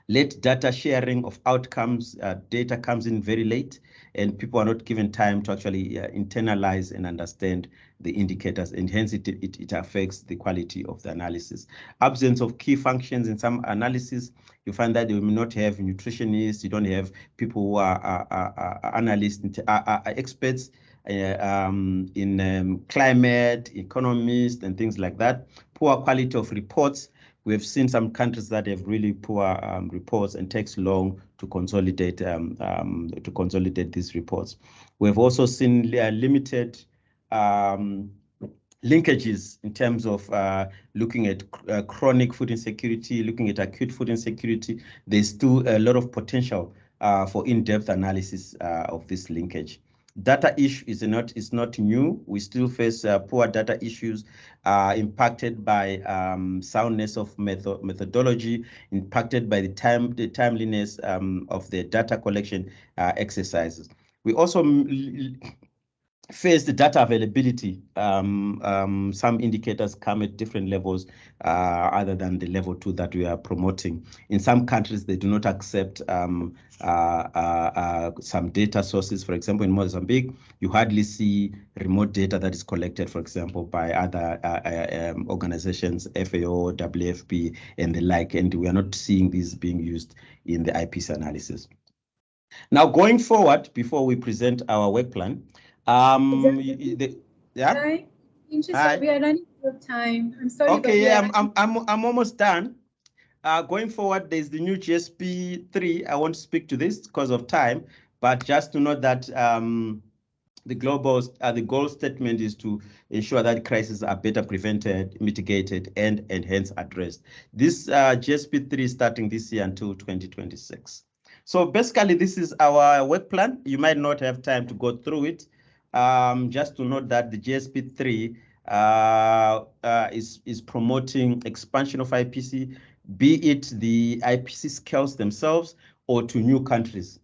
Late data sharing of outcomes, data comes in very late, and people are not given time to actually internalize and understand the indicators, and hence it affects the quality of the analysis. Absence of key functions in some analysis, you find that you may not have nutritionists, you don't have people who are analysts, experts in climate, economists, and things like that. Poor quality of reports, we've seen some countries that have really poor reports and takes long to consolidate these reports. We've also seen limited linkages in terms of looking at chronic food insecurity, looking at acute food insecurity. There's still a lot of potential for in-depth analysis of this linkage. Data issue is not new. We still face poor data issues impacted by soundness of methodology, impacted by the timeliness of the data collection exercises. We also face the data availability. Some indicators come at different levels other than the level 2 that we are promoting. In some countries, they do not accept some data sources. For example, in Mozambique, you hardly see remote data that is collected, for example, by other organizations, FAO, WFP, and the like, and we are not seeing these being used in the IPC analysis. Now, going forward, before we present our work plan, yeah. Hi. We are running out of time. I'm sorry. Okay, yeah, I'm almost done. Going forward, there's the new GSP 3. I won't speak to this because of time, but just to note that the goal statement is to ensure that crises are better prevented, mitigated, and hence addressed. This GSP 3 is starting this year until 2026. So basically, this is our work plan. You might not have time to go through it. Just to note that the GSP 3 is promoting expansion of IPC, be it the IPC scales themselves or to new countries.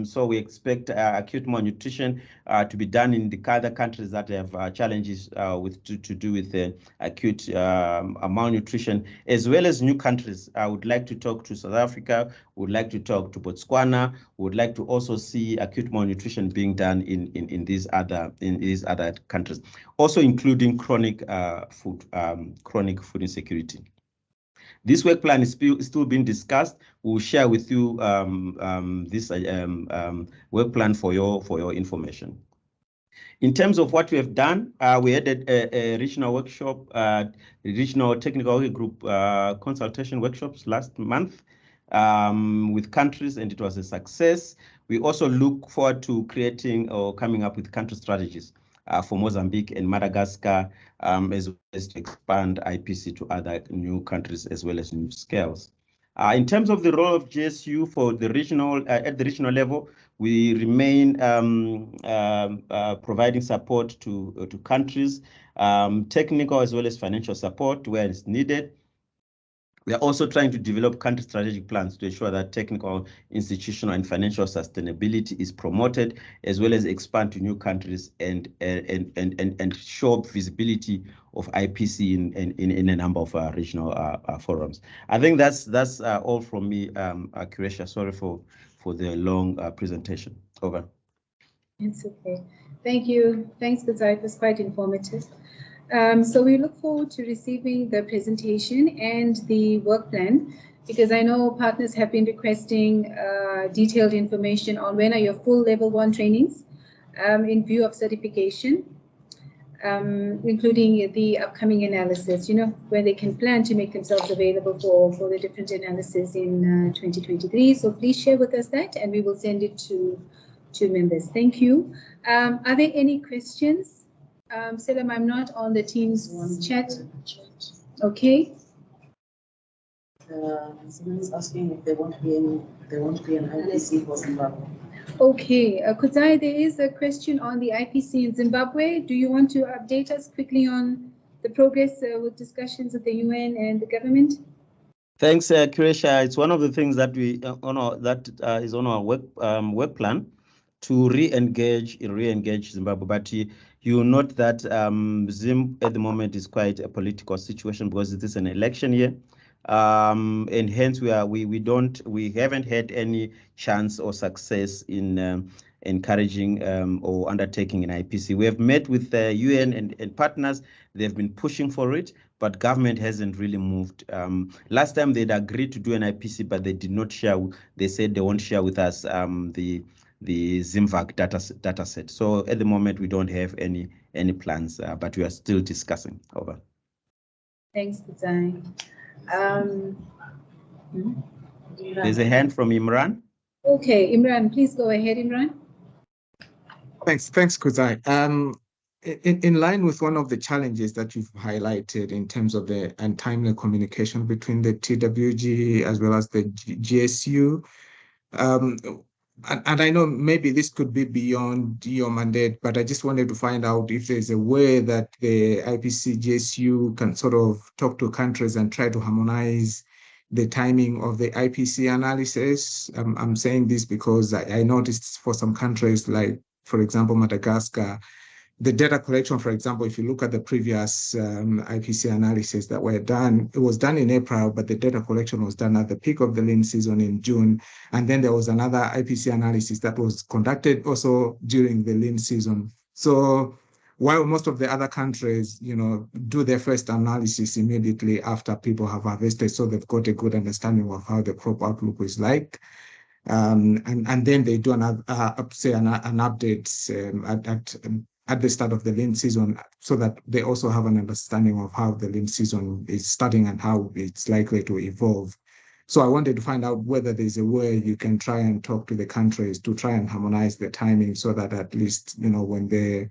So we expect acute malnutrition to be done in the other countries that have challenges to do with acute malnutrition, as well as new countries. I would like to talk to South Africa, would like to talk to Botswana, would like to also see acute malnutrition being done in these other countries, also including chronic food insecurity. This work plan is still being discussed. We'll share with you this work plan for your information. In terms of what we have done, we had a regional workshop, regional technical working group consultation workshops last month with countries, and it was a success. We also look forward to creating or coming up with country strategies for Mozambique and Madagascar, as well as to expand IPC to other new countries as well as new scales. In terms of the role of GSU for the regional at the regional level, we remain providing support to countries, technical as well as financial support where it's needed. We are also trying to develop country strategic plans to ensure that technical, institutional, and financial sustainability is promoted, as well as expand to new countries and show visibility of IPC in a number of regional forums. I think that's all from me, Kuresha. Sorry for the long presentation. Over. It's okay. Thank you. Thanks, Kazai. It was quite informative. So we look forward to receiving the presentation and the work plan, because I know partners have been requesting detailed information on when are your full level 1 trainings in view of certification, including the upcoming analysis, where they can plan to make themselves available for the different analysis in 2023. So please share with us that, and we will send it to members. Thank you. Are there any questions? Selim, I'm not on the Teams chat. Okay. Someone is asking if there won't be an IPC for Zimbabwe. Okay, Kuzai, there is a question on the IPC in Zimbabwe. Do you want to update us quickly on the progress with discussions with the UN and the government? Thanks, Kuresha. It's one of the things that we is on our work plan to re-engage Zimbabwe. But you note that Zim at the moment is quite a political situation because it is an election year, and hence we haven't had any chance or success in encouraging or undertaking an IPC. We have met with the UN and partners. They've been pushing for it, but government hasn't really moved. Last time they'd agreed to do an IPC, but they did not share. They said they won't share with us the ZimVac data set. So at the moment we don't have any plans, but we are still discussing. Over. Thanks, Kuzai. There's a hand from Imran. Okay, Imran, please go ahead, Imran. Thanks, Kuzai. In line with one of the challenges that you've highlighted in terms of the untimely communication between the TWG as well as the GSU, and I know maybe this could be beyond your mandate, but I just wanted to find out if there's a way that the IPC GSU can sort of talk to countries and try to harmonize the timing of the IPC analysis. I'm saying this because I noticed for some countries, like, for example, Madagascar, the data collection, for example, if you look at the previous IPC analysis that were done, it was done in April, but the data collection was done at the peak of the lean season in June. And then there was another IPC analysis that was conducted also during the lean season. So while most of the other countries, do their first analysis immediately after people have harvested, so they've got a good understanding of how the crop outlook is like. And then they do an update at the start of the lean season, so that they also have an understanding of how the lean season is starting and how it's likely to evolve. So I wanted to find out whether there's a way you can try and talk to the countries to try and harmonize the timing, so that at least, when the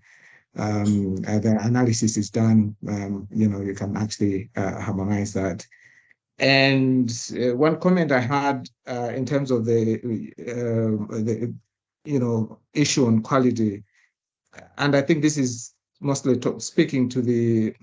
analysis is done, you can actually harmonize that. And one comment I had in terms of the issue on quality, and I think this is mostly speaking to the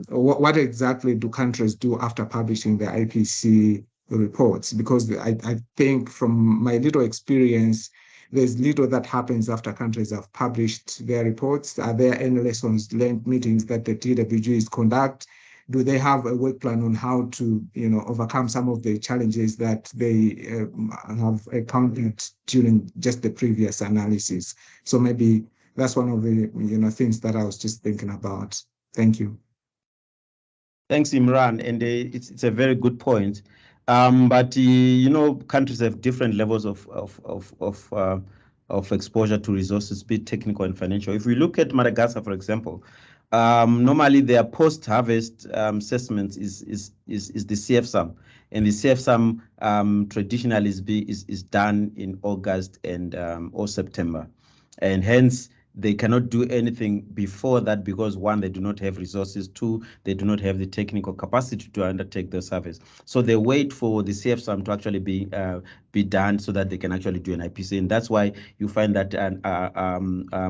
what exactly do countries do after publishing the IPC reports? Because I think from my little experience, there's little that happens after countries have published their reports. Are there any lessons learned meetings that the TWGs conduct? Do they have a work plan on how to, overcome some of the challenges that they have encountered during just the previous analysis? So maybe that's one of the things that I was just thinking about. Thank you. Thanks, Imran, and it's a very good point. But countries have different levels of exposure to resources, be it technical and financial. If we look at Madagascar, for example, normally their post-harvest assessments is the CFSUM, and the CFSUM traditionally is done in August and or September, and hence they cannot do anything before that because, one, they do not have resources, two, they do not have the technical capacity to undertake the surveys. So they wait for the CFSUM to actually be done so that they can actually do an IPC, and that's why you find that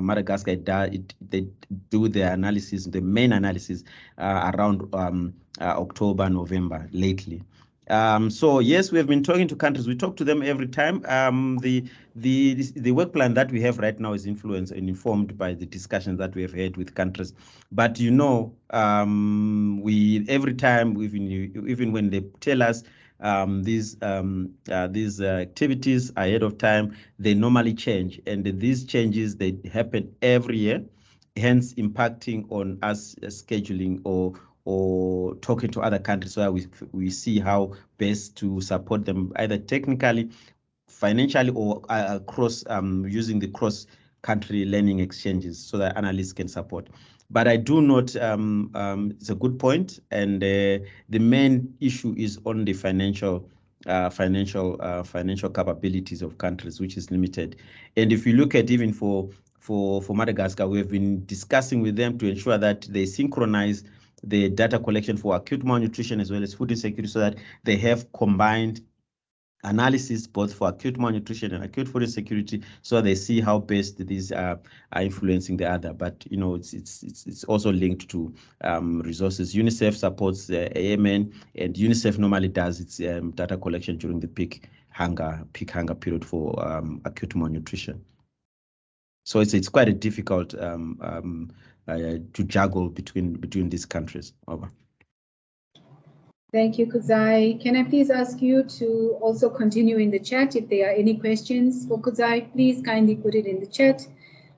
Madagascar they do their analysis, the main analysis, around October, November lately. So yes, we have been talking to countries. We talk to them every time. The work plan that we have right now is influenced and informed by the discussions that we have had with countries. But we every time, even when they tell us these activities ahead of time, they normally change, and these changes, they happen every year, hence impacting on us scheduling or talking to other countries, so that we see how best to support them, either technically, financially, or across using the cross-country learning exchanges, so that analysts can support. But I do not, it's a good point, and the main issue is on the financial capabilities of countries, which is limited. And if you look at even for Madagascar, we have been discussing with them to ensure that they synchronize the data collection for acute malnutrition as well as food insecurity, so that they have combined analysis both for acute malnutrition and acute food insecurity, so they see how best these are influencing the other. But it's also linked to resources. UNICEF supports AMN, and UNICEF normally does its data collection during the peak hunger period for acute malnutrition. So it's quite a difficult to juggle between these countries. Over. Thank you, Kuzai. Can I please ask you to also continue in the chat? If there are any questions for Kuzai, please kindly put it in the chat.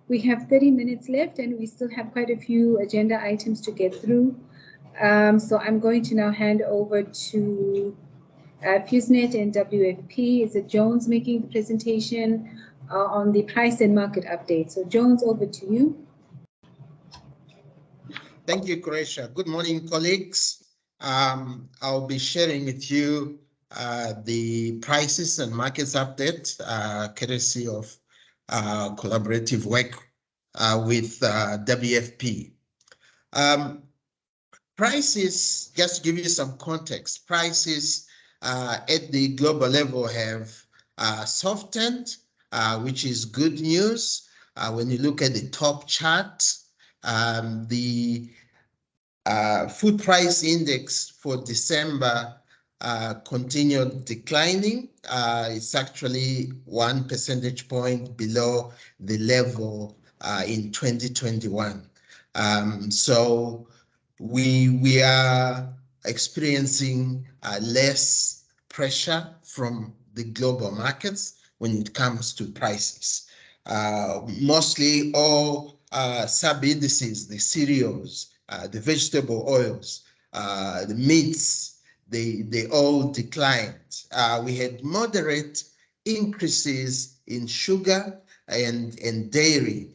We have 30 minutes left, and we still have quite a few agenda items to get through. So I'm going to now hand over to FuseNet and WFP. Is it Jones making the presentation on the price and market update? So Jones, over to you. Thank you, Croatia. Good morning, colleagues. I'll be sharing with you the prices and markets update, courtesy of collaborative work with WFP. Prices, just to give you some context, prices at the global level have softened, which is good news. When you look at the top chart, the food price index for December continued declining. It's actually 1 percentage point below the level in 2021. So we are experiencing less pressure from the global markets when it comes to prices. Mostly all sub-indices, the cereals, the vegetable oils, the meats, they all declined. We had moderate increases in sugar and dairy.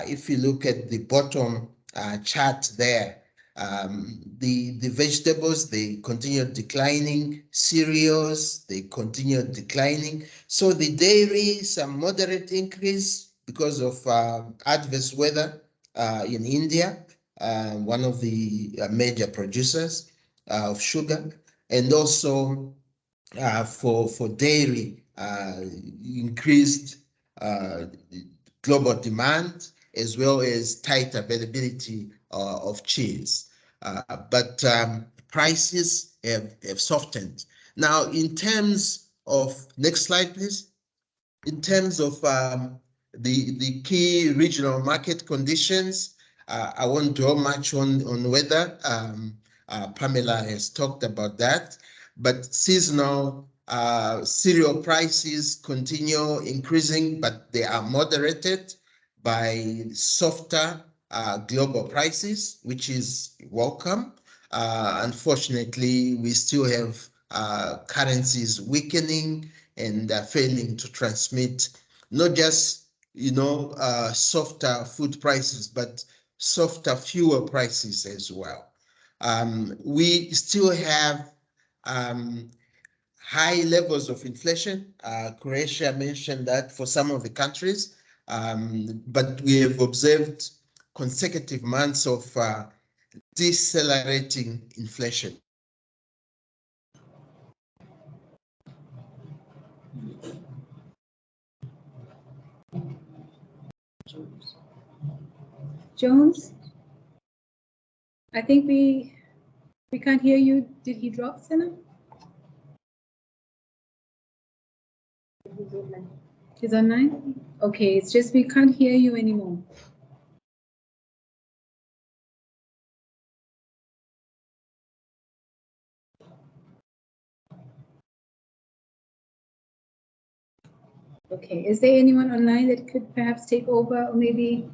If you look at the bottom chart there, the vegetables, they continued declining. Cereals, they continued declining. So the dairy, some moderate increase because of adverse weather in India, one of the major producers of sugar, and also for dairy, increased global demand as well as tight availability of cheese. But prices have softened. Now, in terms of, next slide, please. In terms of the key regional market conditions, I won't dwell much on weather. Pamela has talked about that. But seasonal cereal prices continue increasing, but they are moderated by softer global prices, which is welcome. Unfortunately, we still have currencies weakening and failing to transmit not just softer food prices, but softer fuel prices as well. We still have high levels of inflation. Croatia mentioned that for some of the countries, but we have observed consecutive months of decelerating inflation. Jones? I think we can't hear you. Did he drop, Senna? He's online? Okay, it's just we can't hear you anymore. Okay, is there anyone online that could perhaps take over, or maybe?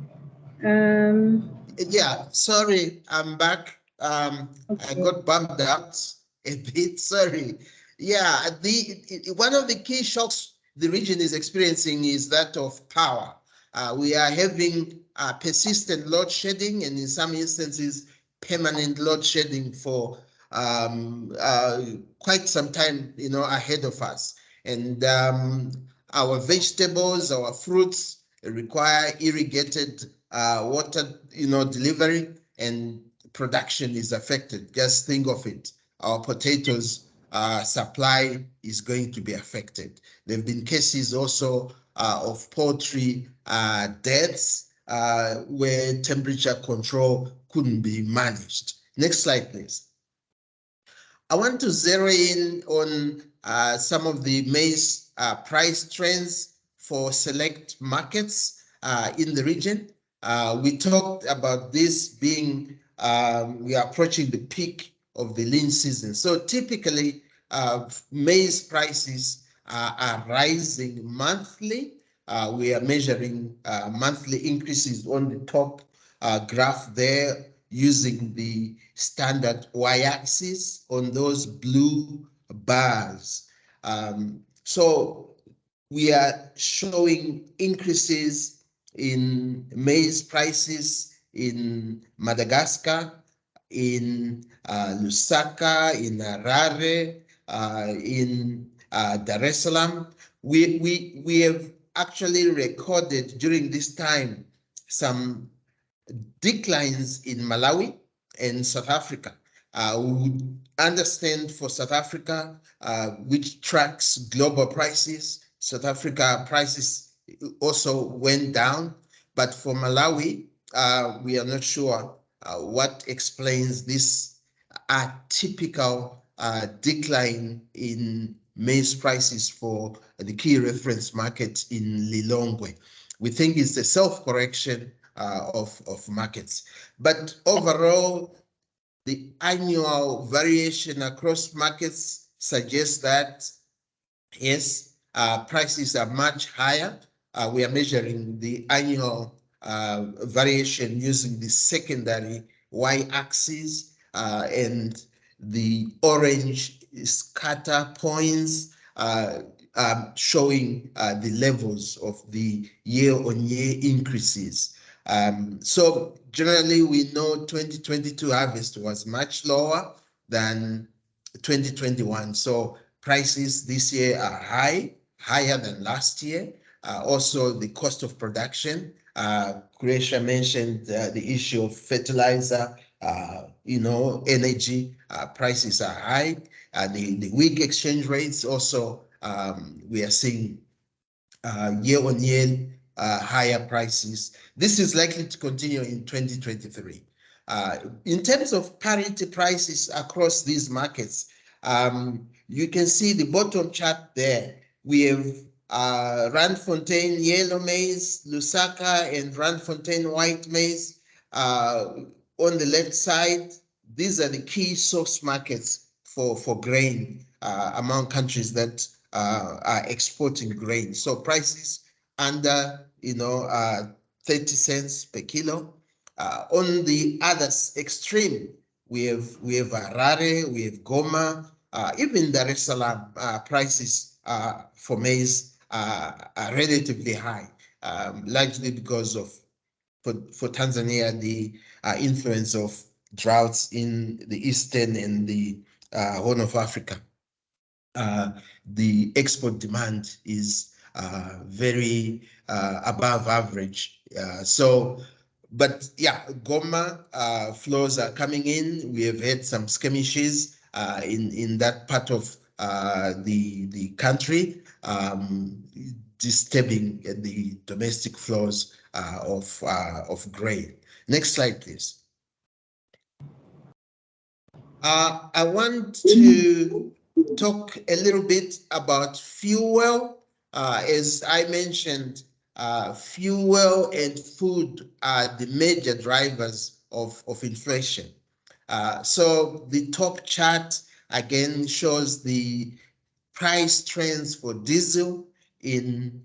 Yeah, sorry, I'm back. Okay. I got bumped out a bit, sorry. Yeah, one of the key shocks the region is experiencing is that of power. We are having persistent load shedding, and in some instances, permanent load shedding for quite some time, ahead of us. And our vegetables, our fruits require irrigated water, delivery, and production is affected. Just think of it. Our potatoes supply is going to be affected. There have been cases also of poultry deaths where temperature control couldn't be managed. Next slide, please. I want to zero in on some of the maize price trends for select markets in the region. We talked about this being, we are approaching the peak of the lean season. So typically, maize prices are rising monthly. We are measuring monthly increases on the top graph there, using the standard y-axis on those blue bars. So we are showing increases in maize prices in Madagascar, in Lusaka, in Harare, in Dar es Salaam. We have actually recorded during this time some declines in Malawi and South Africa. We would understand for South Africa, which tracks global prices, South Africa prices also went down, but for Malawi, we are not sure what explains this atypical decline in maize prices for the key reference market in Lilongwe. We think it's a self-correction of markets. But overall, the annual variation across markets suggests that, yes, prices are much higher. We are measuring the annual variation using the secondary y-axis, and the orange scatter points showing the levels of the year-on-year increases. So generally, we know 2022 harvest was much lower than 2021. So prices this year are higher than last year. Also, the cost of production. Croatia mentioned the issue of fertilizer, energy prices are high. The weak exchange rates also, we are seeing year-on-year higher prices. This is likely to continue in 2023. In terms of parity prices across these markets, you can see the bottom chart there. We have Randfontein yellow maize, Lusaka and Randfontein white maize. On the left side, these are the key source markets for grain among countries that are exporting grain. So prices under 30 cents per kilo. On the other extreme, we have Harare, we have Goma, even Dar es Salaam. Prices for maize are relatively high, largely because of, for Tanzania, the influence of droughts in the eastern and the Horn of Africa. The export demand is very above average. But yeah, Goma flows are coming in. We have had some skirmishes in that part of the country, disturbing the domestic flows of grain. Next slide, please. I want to talk a little bit about fuel. As I mentioned, fuel and food are the major drivers of inflation. So the top chart again shows the price trends for diesel in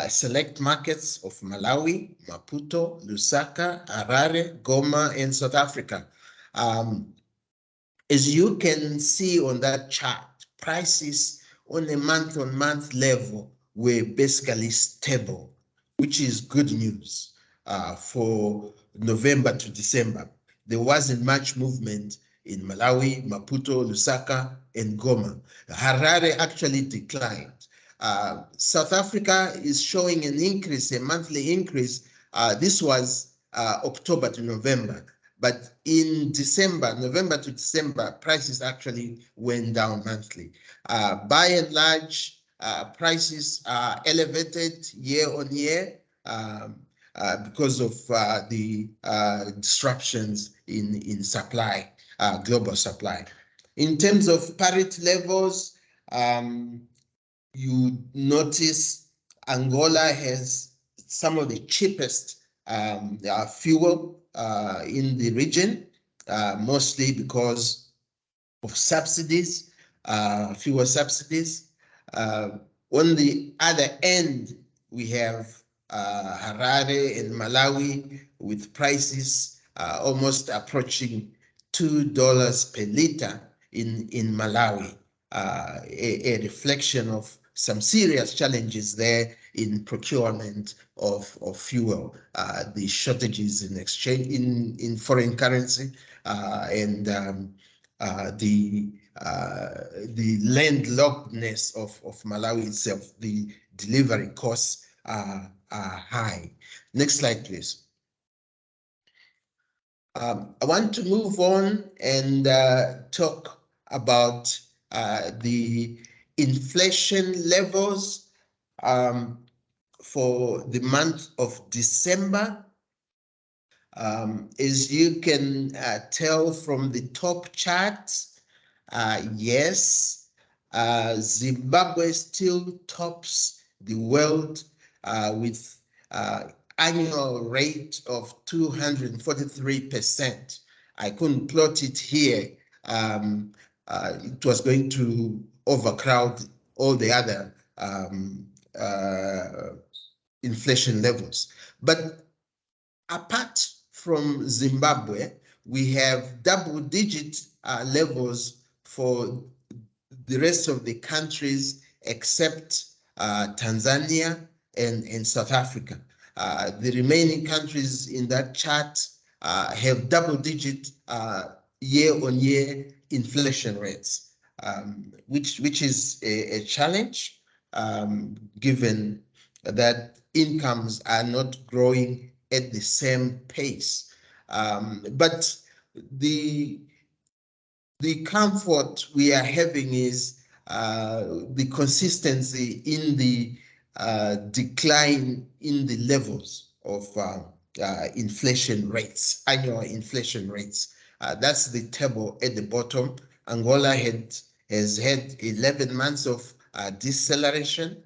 select markets of Malawi, Maputo, Lusaka, Harare, Goma, and South Africa. As you can see on that chart, prices on a month-on-month level were basically stable, which is good news for November to December. There wasn't much movement in Malawi, Maputo, Lusaka, and Goma. Harare actually declined. South Africa is showing an increase, a monthly increase. This was October to November. But in December, November to December, prices actually went down monthly. By and large, prices are elevated year on year because of the disruptions in supply, global supply. In terms of parity levels, you notice Angola has some of the cheapest fuel in the region, mostly because of subsidies, fuel subsidies. On the other end, we have Harare and Malawi with prices almost approaching $2 per liter in Malawi, a reflection of some serious challenges there in procurement of fuel, the shortages in exchange in foreign currency, and the landlockedness of Malawi itself. The delivery costs are high. Next slide, please. I want to move on and talk about the inflation levels for the month of December. As you can tell from the top charts, yes, Zimbabwe still tops the world with annual rate of 243%. I couldn't plot it here. It was going to overcrowd all the other inflation levels. But apart from Zimbabwe, we have double-digit levels for the rest of the countries except Tanzania and South Africa. The remaining countries in that chart have double-digit year-on-year inflation rates, which is a challenge given that incomes are not growing at the same pace. But the comfort we are having is the consistency in the decline in the levels of inflation rates, annual inflation rates. That's the table at the bottom. Angola has had 11 months of deceleration,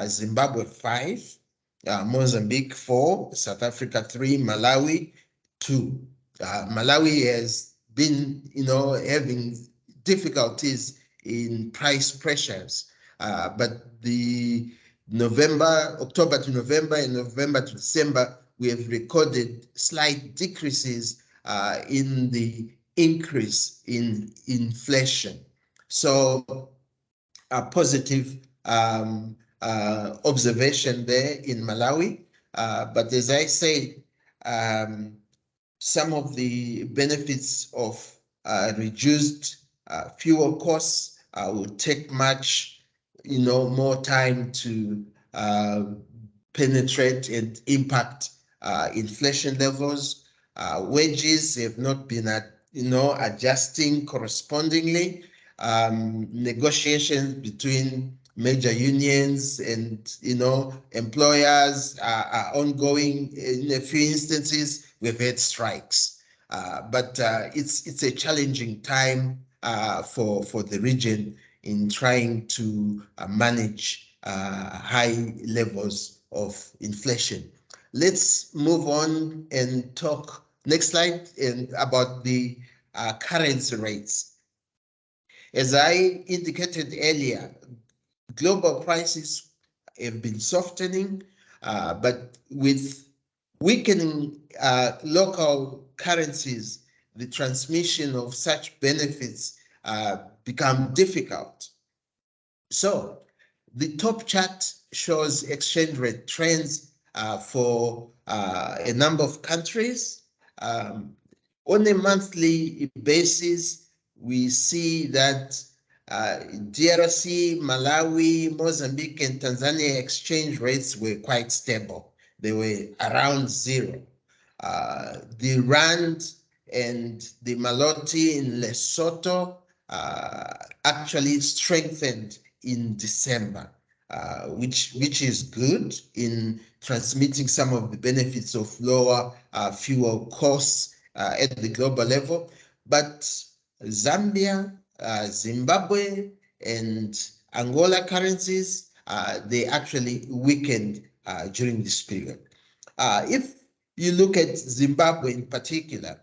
Zimbabwe 5, Mozambique 4, South Africa 3, Malawi 2. Malawi has been, having difficulties in price pressures, but the October to November and November to December, we have recorded slight decreases in the increase in inflation. So a positive observation there in Malawi. But as I say, some of the benefits of reduced fuel costs will take much, more time to penetrate and impact inflation levels. Wages have not been adjusting correspondingly. Negotiations between major unions and employers are ongoing. In a few instances, we've had strikes, but it's a challenging time for the region in trying to manage high levels of inflation. Let's move on and talk, next slide, about the currency rates. As I indicated earlier, global prices have been softening, but with weakening local currencies, the transmission of such benefits become difficult. So the top chart shows exchange rate trends for a number of countries. On a monthly basis, we see that DRC, Malawi, Mozambique, and Tanzania exchange rates were quite stable. They were around zero. The Rand and the Maloti in Lesotho actually strengthened in December, which is good in transmitting some of the benefits of lower fuel costs at the global level. But Zambia, Zimbabwe, and Angola currencies, they actually weakened during this period. If you look at Zimbabwe in particular,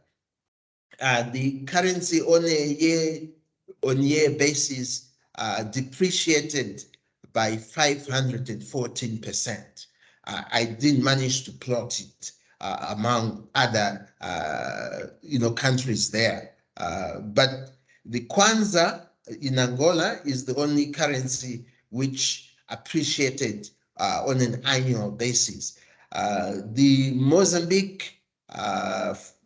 the currency on a year-on-year basis depreciated by 514%. I didn't manage to plot it among other countries there, but the Kwanza in Angola is the only currency which appreciated on an annual basis. The Mozambique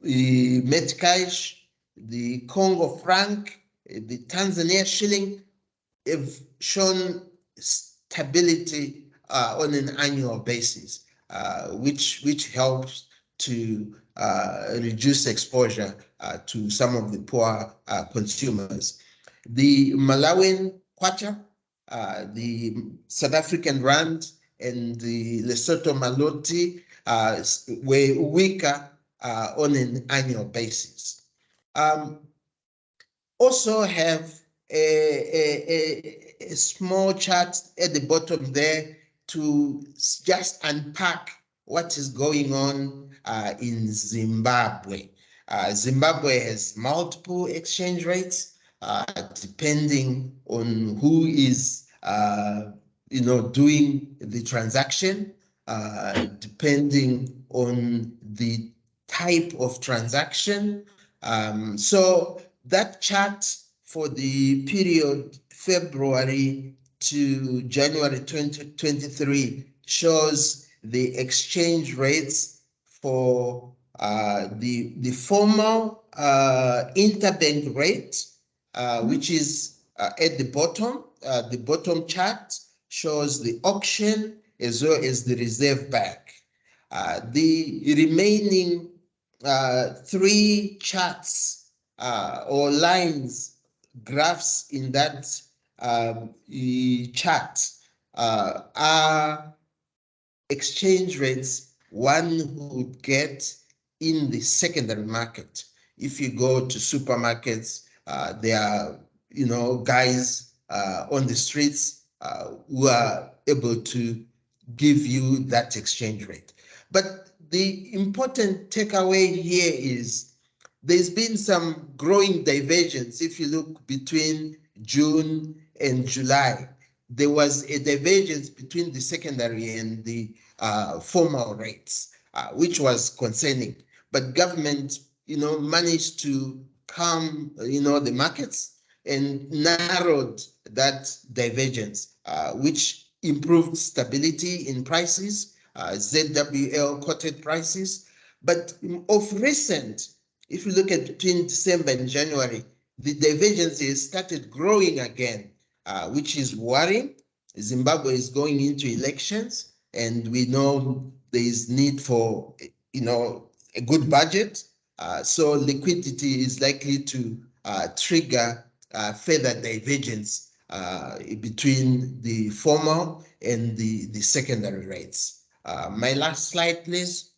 Metcash, the Congo franc, the Tanzania shilling have shown stability on an annual basis, which helps to reduce exposure to some of the poor consumers. The Malawian kwacha, the South African rand, and the Lesotho maloti were weaker on an annual basis. Also have a small chart at the bottom there to just unpack what is going on in Zimbabwe. Zimbabwe has multiple exchange rates depending on who is doing the transaction, depending on the type of transaction. So that chart for the period February to January 2023 shows the exchange rates for the formal interbank rate, which is at the bottom. The bottom chart shows the auction as well as the reserve bank. The remaining three charts or lines, graphs in that chart are exchange rates one would get in the secondary market. If you go to supermarkets, there are guys on the streets who are able to give you that exchange rate. But the important takeaway here is there's been some growing divergence. If you look between June and July, there was a divergence between the secondary and the formal rates, which was concerning. But government, managed to calm, the markets and narrowed that divergence, which improved stability in prices, ZWL quoted prices. But of recent, if you look at between December and January, the divergences started growing again, which is worrying. Zimbabwe is going into elections, and we know there is need for, a good budget. So liquidity is likely to trigger further divergence between the formal and the secondary rates. My last slide, please.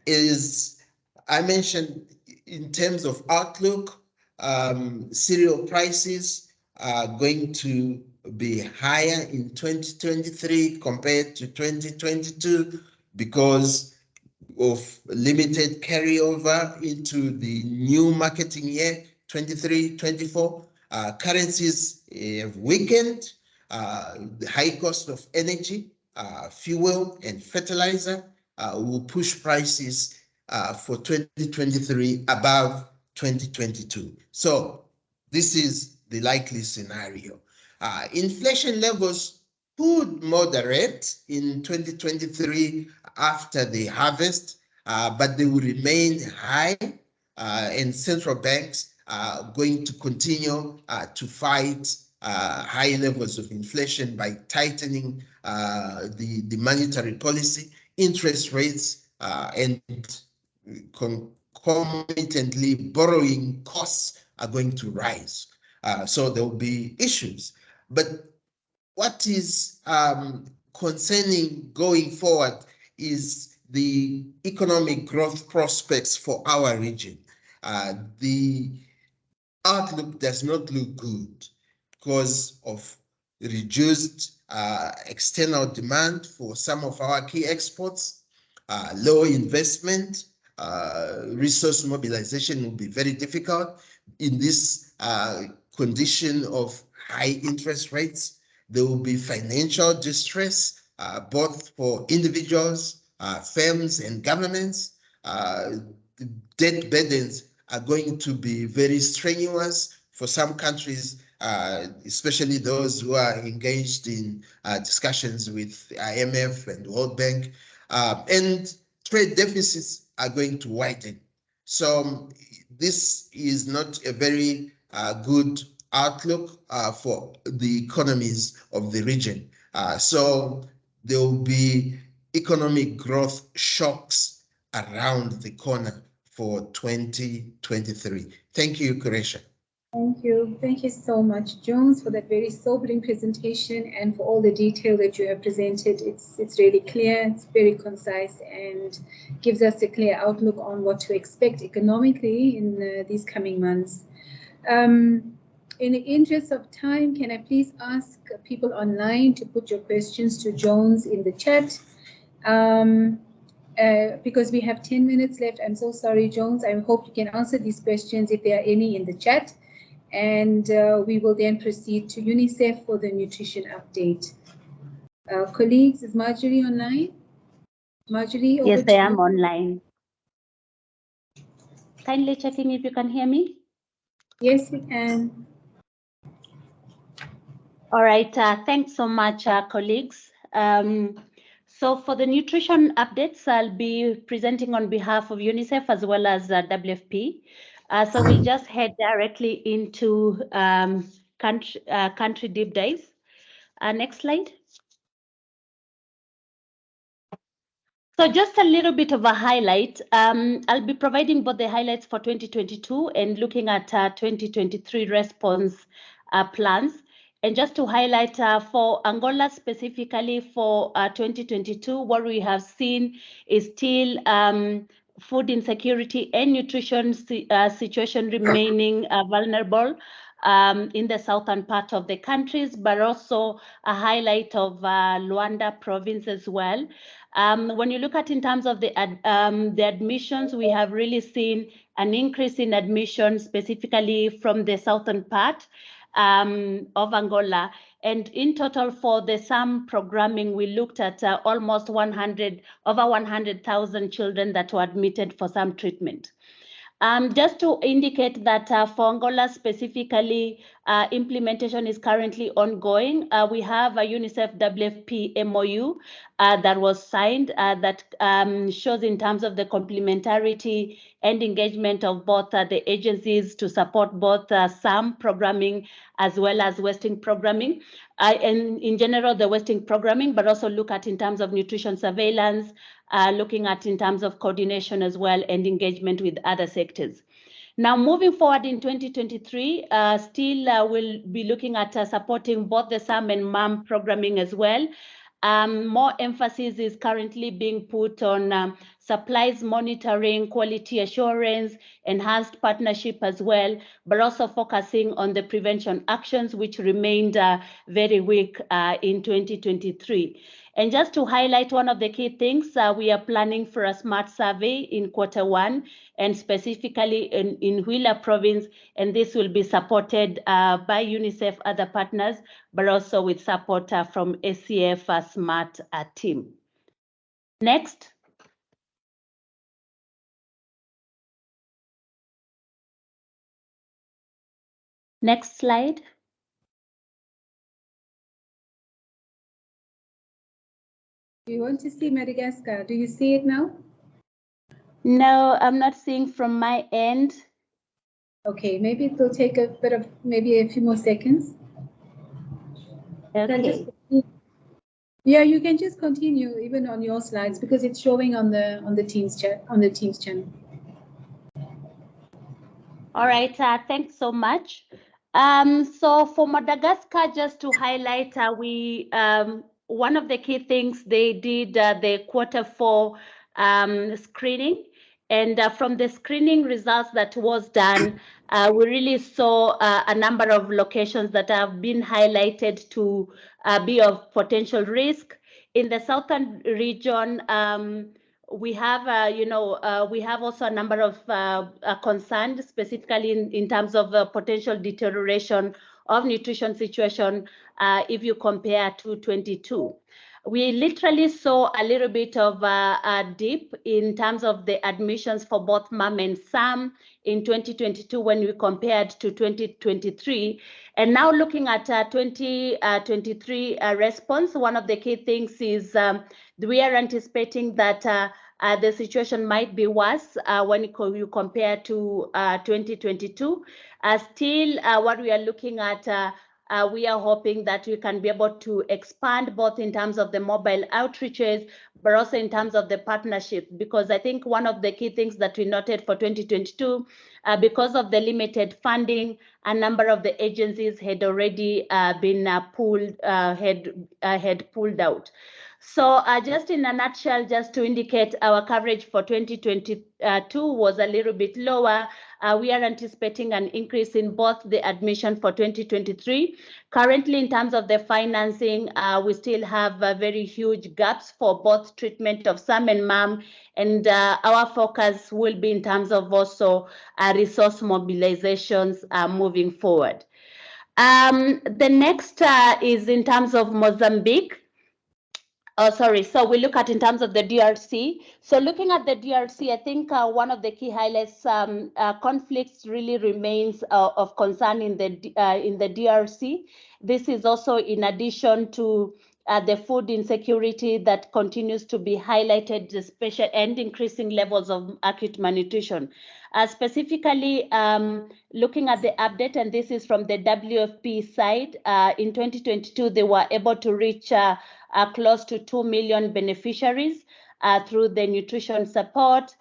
Is I mentioned in terms of outlook, cereal prices are going to be higher in 2023 compared to 2022 because of limited carryover into the new marketing year, 23-24. Currencies have weakened. The high cost of energy, fuel, and fertilizer will push prices for 2023 above 2022. So this is the likely scenario. Inflation levels could moderate in 2023 after the harvest, but they will remain high, and central banks are going to continue to fight high levels of inflation by tightening the monetary policy, interest rates, and concomitantly borrowing costs are going to rise. So there will be issues. But what is concerning going forward is the economic growth prospects for our region. The outlook does not look good because of reduced external demand for some of our key exports, low investment, resource mobilization will be very difficult in this condition of high interest rates. There will be financial distress, both for individuals, firms, and governments. The debt burdens are going to be very strenuous for some countries, especially those who are engaged in discussions with the IMF and World Bank, and trade deficits are going to widen. So this is not a very good outlook for the economies of the region. So there will be economic growth shocks around the corner for 2023. Thank you, Kuresha. Thank you. Thank you so much, Jones, for that very sobering presentation and for all the detail that you have presented. It's really clear, it's very concise, and gives us a clear outlook on what to expect economically in these coming months. In the interest of time, can I please ask people online to put your questions to Jones in the chat? Because we have 10 minutes left. I'm so sorry, Jones. I hope you can answer these questions if there are any in the chat. And we will then proceed to UNICEF for the nutrition update. Colleagues, is Marjorie online? Marjorie, over yes, to I am you. online. Kindly checking if you can hear me. Yes, we can. All right, thanks so much, colleagues. So for the nutrition updates, I'll be presenting on behalf of UNICEF as well as WFP. So we'll just head directly into country deep dives. Next slide. So just a little bit of a highlight. I'll be providing both the highlights for 2022 and looking at 2023 response plans. And just to highlight for Angola specifically for 2022, what we have seen is still food insecurity and nutrition situation remaining vulnerable in the southern part of the countries, but also a highlight of Luanda province as well. When you look at in terms of the admissions, we have really seen an increase in admissions specifically from the southern part of Angola. And in total for the SAM programming, we looked at almost over 100,000 children that were admitted for SAM treatment. Just to indicate that for Angola specifically, implementation is currently ongoing. We have a UNICEF WFP MOU that was signed that shows in terms of the complementarity and engagement of both the agencies to support both SAM programming as well as Western programming. And in general, the Western programming, but also look at in terms of nutrition surveillance, looking at in terms of coordination as well and engagement with other sectors. Now, moving forward in 2023, still we'll be looking at supporting both the SAM and MAM programming as well. More emphasis is currently being put on supplies monitoring, quality assurance, enhanced partnership as well, but also focusing on the prevention actions, which remained very weak in 2023. And just to highlight one of the key things, we are planning for a smart survey in Q1, and specifically in Huila province, and this will be supported by UNICEF, other partners, but also with support from ACF Smart team. Next. Next slide. You want to see Madagascar? Do you see it now? No, I'm not seeing from my end. Okay, maybe it will take a bit of, maybe a few more seconds. Okay. Yeah, you can just continue even on your slides because it's showing on the Teams chat, on the Teams channel. All right, thanks so much. So for Madagascar, just to highlight, one of the key things they did the Q4 screening, and from the screening results that was done, we really saw a number of locations that have been highlighted to be of potential risk. In the southern region, we have, we have also a number of concerns, specifically in terms of potential deterioration of nutrition situation if you compare to 22. we literally saw a little bit of a dip in terms of the admissions for both MAM and SAM in 2022 when we compared to 2023. And now looking at 2023 response, one of the key things is we are anticipating that the situation might be worse when you compare to 2022. Still, what we are looking at, we are hoping that we can be able to expand both in terms of the mobile outreaches, but also in terms of the partnership, because I think one of the key things that we noted for 2022, because of the limited funding, a number of the agencies had already been pulled out. So just in a nutshell, just to indicate our coverage for 2022 was a little bit lower. We are anticipating an increase in both the admission for 2023. Currently, in terms of the financing, we still have very huge gaps for both treatment of SAM and MAM, and our focus will be in terms of also resource mobilizations moving forward. The next is in terms of Mozambique. Oh, sorry. So we look at in terms of the DRC. So looking at the DRC, I think one of the key highlights, conflicts really remains of concern in the DRC. This is also in addition to the food insecurity that continues to be highlighted, especially and increasing levels of acute malnutrition. Specifically, looking at the update, and this is from the WFP side, in 2022, they were able to reach close to 2 million beneficiaries through the nutrition support.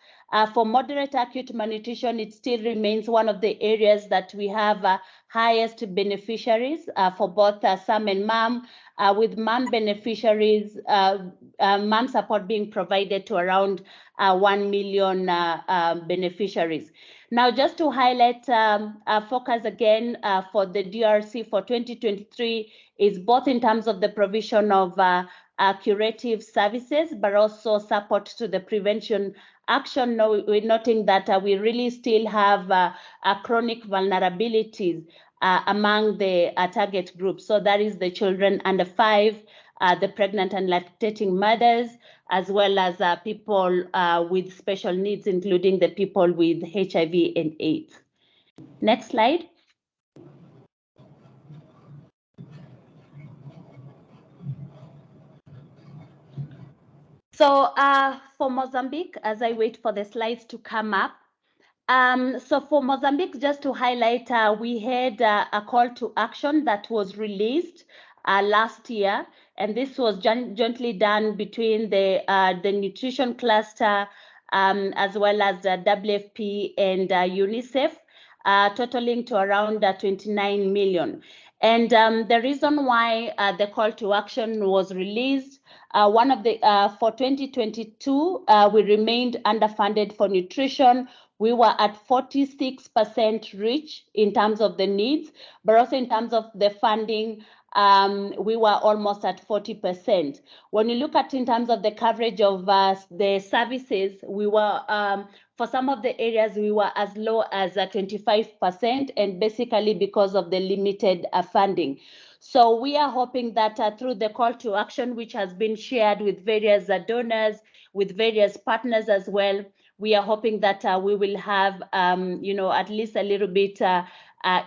For moderate acute malnutrition, it still remains one of the areas that we have highest beneficiaries for both SAM and MAM, with MAM beneficiaries, MAM support being provided to around 1 million beneficiaries. Now, just to highlight our focus again for the DRC for 2023 is both in terms of the provision of curative services, but also support to the prevention action. We're noting that we really still have chronic vulnerabilities among the target groups. So that is the children under 5, the pregnant and lactating mothers, as well as people with special needs, including the people with HIV and AIDS. Next slide. So for Mozambique, as I wait for the slides to come up, so for Mozambique, just to highlight, we had a call to action that was released last year, and this was jointly done between the nutrition cluster as well as the WFP and UNICEF, totaling to around 29 million. And the reason why the call to action was released, one of the for 2022, we remained underfunded for nutrition. We were at 46% reach in terms of the needs, but also in terms of the funding, we were almost at 40%. When you look at in terms of the coverage of the services, we were, for some of the areas, we were as low as 25%, and basically because of the limited funding. So we are hoping that through the call to action, which has been shared with various donors, with various partners as well, we are hoping that we will have, at least a little bit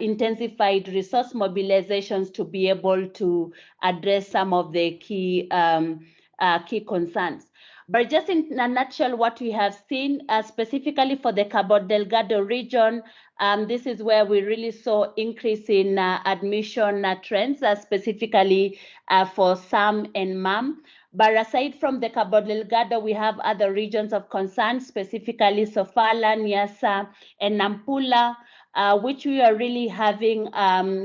intensified resource mobilizations to be able to address some of the key concerns. But just in a nutshell, what we have seen specifically for the Cabo Delgado region, this is where we really saw increase in admission trends, specifically for SAM and MAM. But aside from the Cabo Delgado, we have other regions of concern, specifically Sofala, Niassa, and Nampula, which we are really having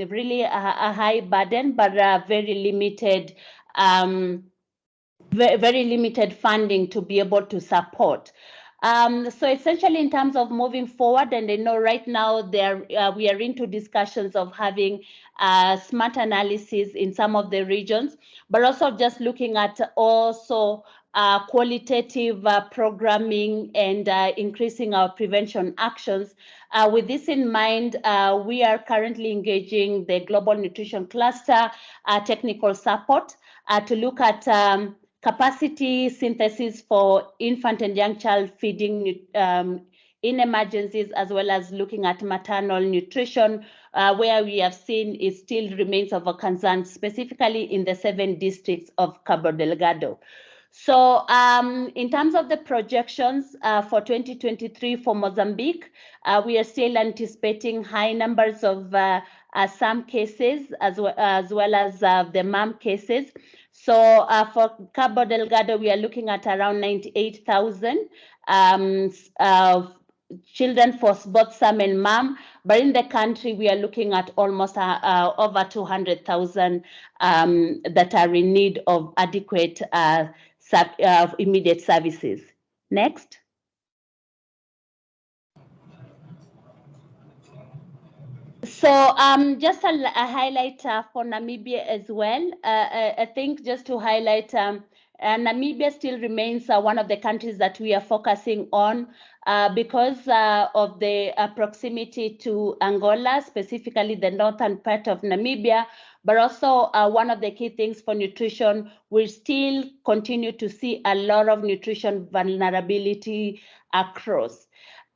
really a high burden, but very limited very limited funding to be able to support. So essentially in terms of moving forward, and I know right now we are into discussions of having smart analysis in some of the regions, but also just looking at also qualitative programming and increasing our prevention actions. With this in mind, we are currently engaging the Global Nutrition Cluster technical support to look at capacity synthesis for infant and young child feeding in emergencies, as well as looking at maternal nutrition, where we have seen it still remains of a concern, specifically in the 7 districts of Cabo Delgado. So in terms of the projections for 2023 for Mozambique, we are still anticipating high numbers of SAM cases as well as the MAM cases. So for Cabo Delgado, we are looking at around 98,000 children for both SAM and MAM, but in the country, we are looking at almost over 200,000 that are in need of adequate immediate services. Next. So just a highlight for Namibia as well. I think just to highlight, Namibia still remains one of the countries that we are focusing on because of the proximity to Angola, specifically the northern part of Namibia. But also one of the key things for nutrition, we still continue to see a lot of nutrition vulnerability across.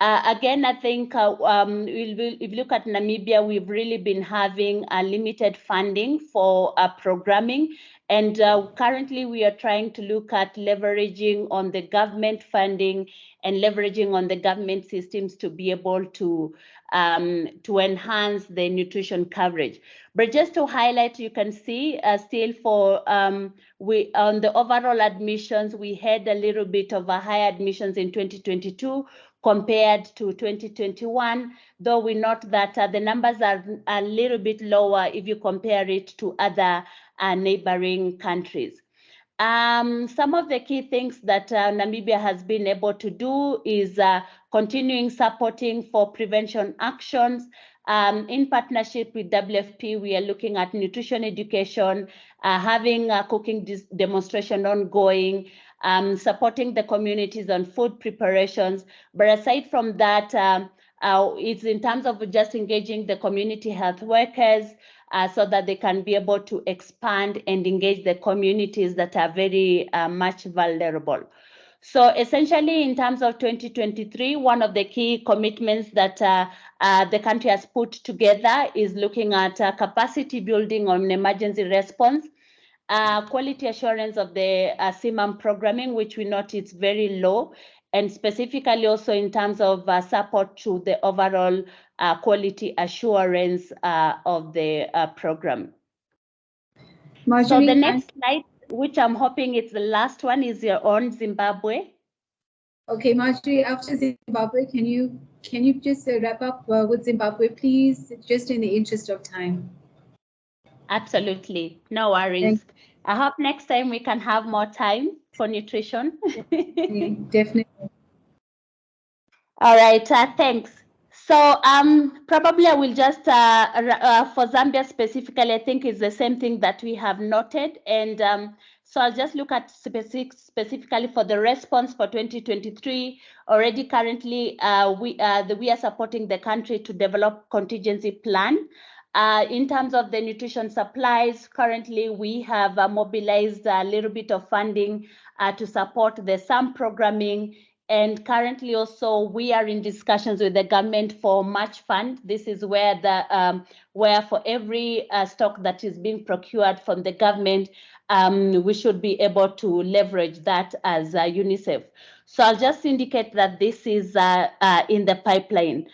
Again, I think if you look at Namibia, we've really been having limited funding for programming. And currently, we are trying to look at leveraging on the government funding and leveraging on the government systems to be able to enhance the nutrition coverage. But just to highlight, you can see still for on the overall admissions, we had a little bit of a high admissions in 2022 compared to 2021, though we note that the numbers are a little bit lower if you compare it to other neighboring countries. Some of the key things that Namibia has been able to do is continuing supporting for prevention actions. In partnership with WFP, we are looking at nutrition education, having a cooking demonstration ongoing, supporting the communities on food preparations. But aside from that, it's in terms of just engaging the community health workers so that they can be able to expand and engage the communities that are very much vulnerable. So essentially, in terms of 2023, one of the key commitments that the country has put together is looking at capacity building on emergency response, quality assurance of the CMAM programming, which we note is very low, and specifically also in terms of support to the overall quality assurance of the program. Marjorie, so the next slide, which I'm hoping it's the last one, is your own Zimbabwe. Okay, Marjorie, after Zimbabwe, can you just wrap up with Zimbabwe, please, just in the interest of time? Absolutely, no worries. I hope next time we can have more time for nutrition. Definitely. All right, thanks. So probably I will just, for Zambia specifically, I think it's the same thing that we have noted. And so I'll just look at specifically for the response for 2023. Already currently, we are supporting the country to develop contingency plan. In terms of the nutrition supplies, currently we have mobilized a little bit of funding to support the SAM programming. And currently also we are in discussions with the government for match fund. This is where the where for every stock that is being procured from the government, we should be able to leverage that as UNICEF. So I'll just indicate that this is in the pipeline.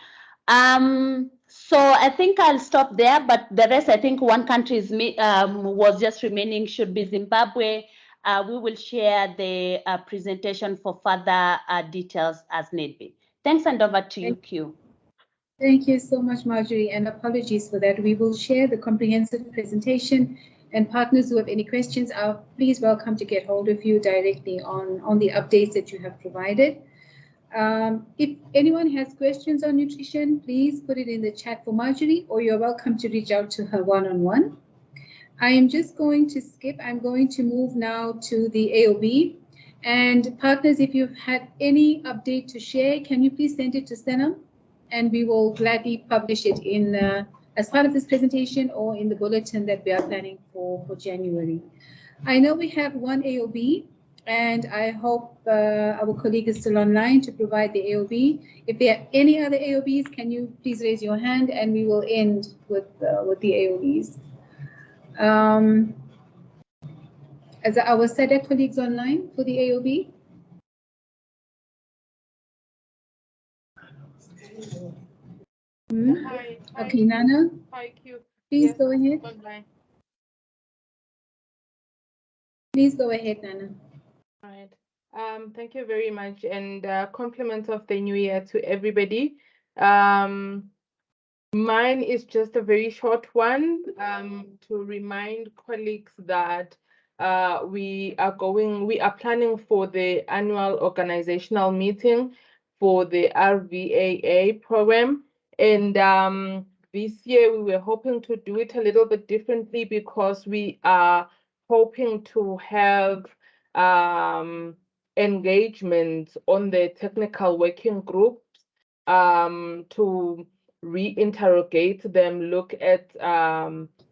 So I think I'll stop there, but the rest, I think one country is, was just remaining, should be Zimbabwe. We will share the presentation for further details as need be. Thanks, and over to you, Q. Thank you so much, Marjorie, and apologies for that. We will share the comprehensive presentation, and partners who have any questions are please welcome to get hold of you directly on the updates that you have provided. If anyone has questions on nutrition, please put it in the chat for Marjorie, or you're welcome to reach out to her one-on-one. I am just going to skip. I'm going to move now to the AOB. And partners, if you've had any update to share, can you please send it to Senam? And we will gladly publish it in as part of this presentation or in the bulletin that we are planning for January. I know we have one AOB And I hope our colleague is still online to provide the AOB. If there are any other AOBs, can you please raise your hand and we will end with the AOBs. As our SEDEC colleagues online for the AOB? Hi. Okay, Nana. Hi, Q. Please Yes, go ahead. online. Please go ahead, Nana. All right. Thank you very much, and compliments of the new year to everybody. Mine is just a very short one to remind colleagues that we are planning for the annual organizational meeting for the RVAA program. And this year we were hoping to do it a little bit differently because we are hoping to have engagement on the technical working groups to reinterrogate them, look at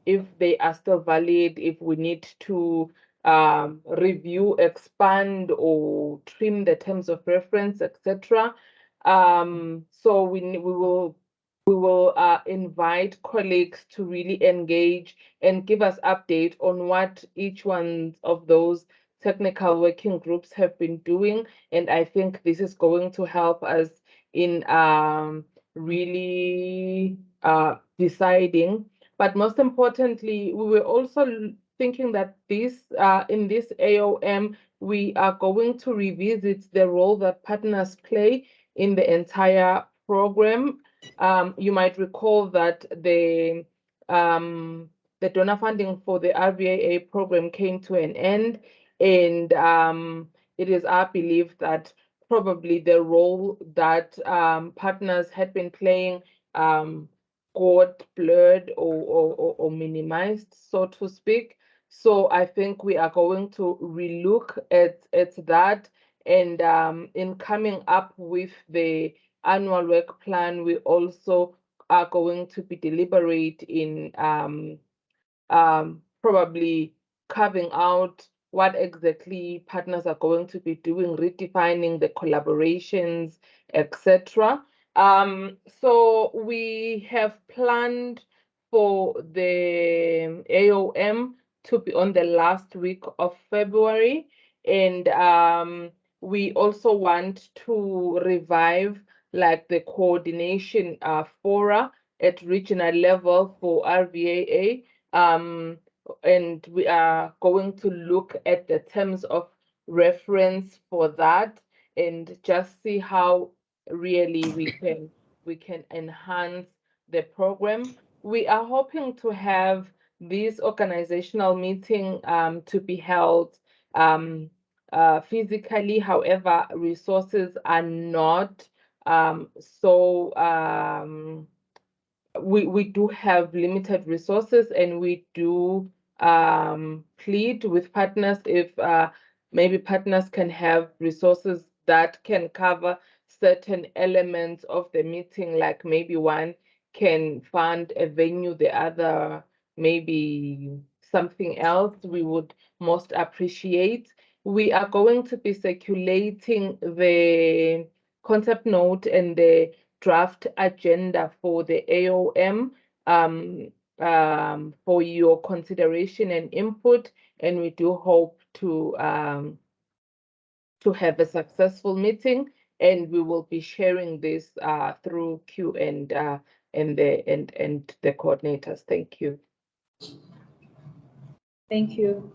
if they are still valid, if we need to review, expand, or trim the terms of reference, etc. So we will invite colleagues to really engage and give us update on what each one of those technical working groups have been doing. And I think this is going to help us in really deciding. But most importantly, we were also thinking that in this AOM, we are going to revisit the role that partners play in the entire program. You might recall that the donor funding for the RVAA program came to an end, and it is our belief that probably the role that partners had been playing got blurred or minimized, so to speak. So I think we are going to relook at that, and in coming up with the annual work plan, we also are going to be deliberate in probably carving out what exactly partners are going to be doing, redefining the collaborations, etc. So we have planned for the AOM to be on the last week of February, and we also want to revive like the coordination fora at regional level for RVAA. And we are going to look at the terms of reference for that and just see how really we can enhance the program. We are hoping to have this organizational meeting to be held physically. However, resources are not we do have limited resources, and we do plead with partners if maybe partners can have resources that can cover certain elements of the meeting, like maybe one can fund a venue, the other maybe something else. We would most appreciate. We are going to be circulating the concept note and the draft agenda for the AOM for your consideration and input, and we do hope to have a successful meeting, and we will be sharing this through Q and the coordinators. Thank you. Thank you.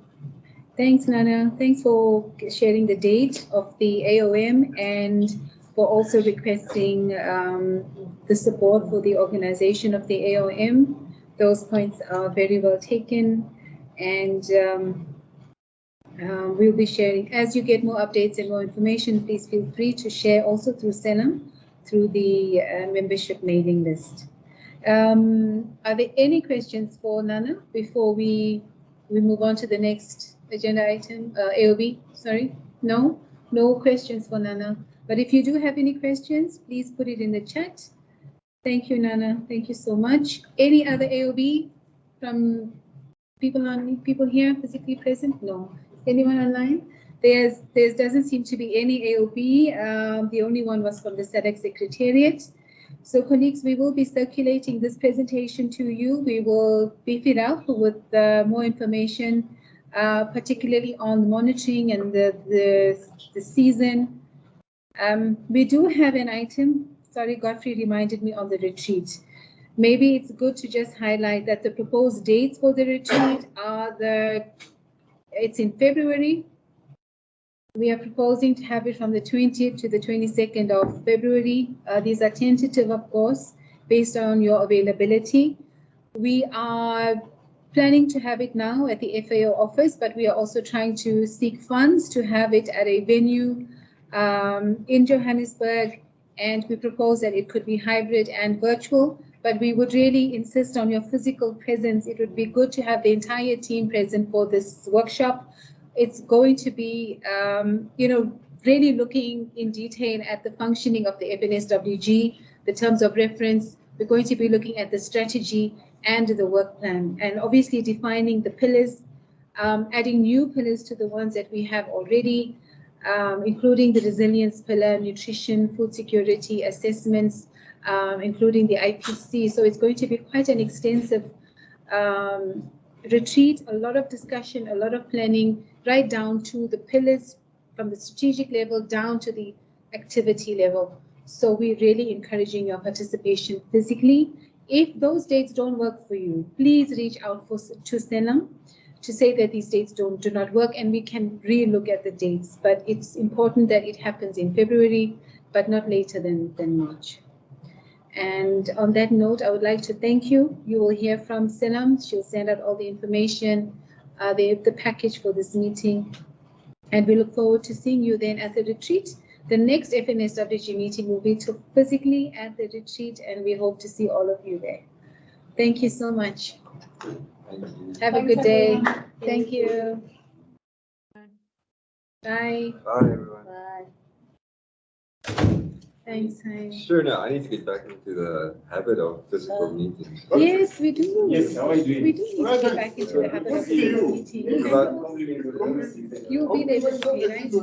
Thanks, Nana. Thanks for sharing the date of the AOM and for also requesting the support for the organization of the AOM. Those points are very well taken, and we'll be sharing. As you get more updates and more information, please feel free to share also through SENA, through the membership mailing list. Are there any questions for Nana before we move on to the next agenda item, AOB, sorry? No questions for Nana. But if you do have any questions, please put it in the chat. Thank you, Nana. Thank you so much. Any other AOB from people here physically present? No. Anyone online? There doesn't seem to be any AOB. The only one was from the SADC Secretariat. So colleagues, we will be circulating this presentation to you. We will beef it up with more information, particularly on monitoring and the season. We do have an item, sorry, Godfrey reminded me, on the retreat. Maybe it's good to just highlight that the proposed dates for the retreat are it's in February. We are proposing to have it from the 20th to the 22nd of February. These are tentative, of course, based on your availability. We are planning to have it now at the FAO office, but we are also trying to seek funds to have it at a venue in Johannesburg, and we propose that it could be hybrid and virtual, but we would really insist on your physical presence. It would be good to have the entire team present for this workshop. It's going to be, really looking in detail at the functioning of the FNSWG, the terms of reference. We're going to be looking at the strategy and the work plan, and obviously defining the pillars, adding new pillars to the ones that we have already, including the resilience pillar, nutrition, food security, assessments, including the IPC. So it's going to be quite an extensive retreat, a lot of discussion, a lot of planning, right down to the pillars from the strategic level down to the activity level. So we're really encouraging your participation physically. If those dates don't work for you, please reach out to Senam to say that these dates do not work, and we can re-look at the dates. But it's important that it happens in February, but not later than March. And on that note, I would like to thank you. You will hear from Senam. She'll send out all the information, the package for this meeting. And we look forward to seeing you then at the retreat. The next FNSWG meeting will be physically at the retreat, and we hope to see all of you there. Thank you so much. Have a good day. Everyone. Thank you. Bye. Bye, everyone. Bye. Thanks, hi. Sure, no, I need to get back into the habit of physical meetings. Yes, we do. Yes, how are you doing? We do need to get back into the habit of physical meetings. You'll be there with me, right?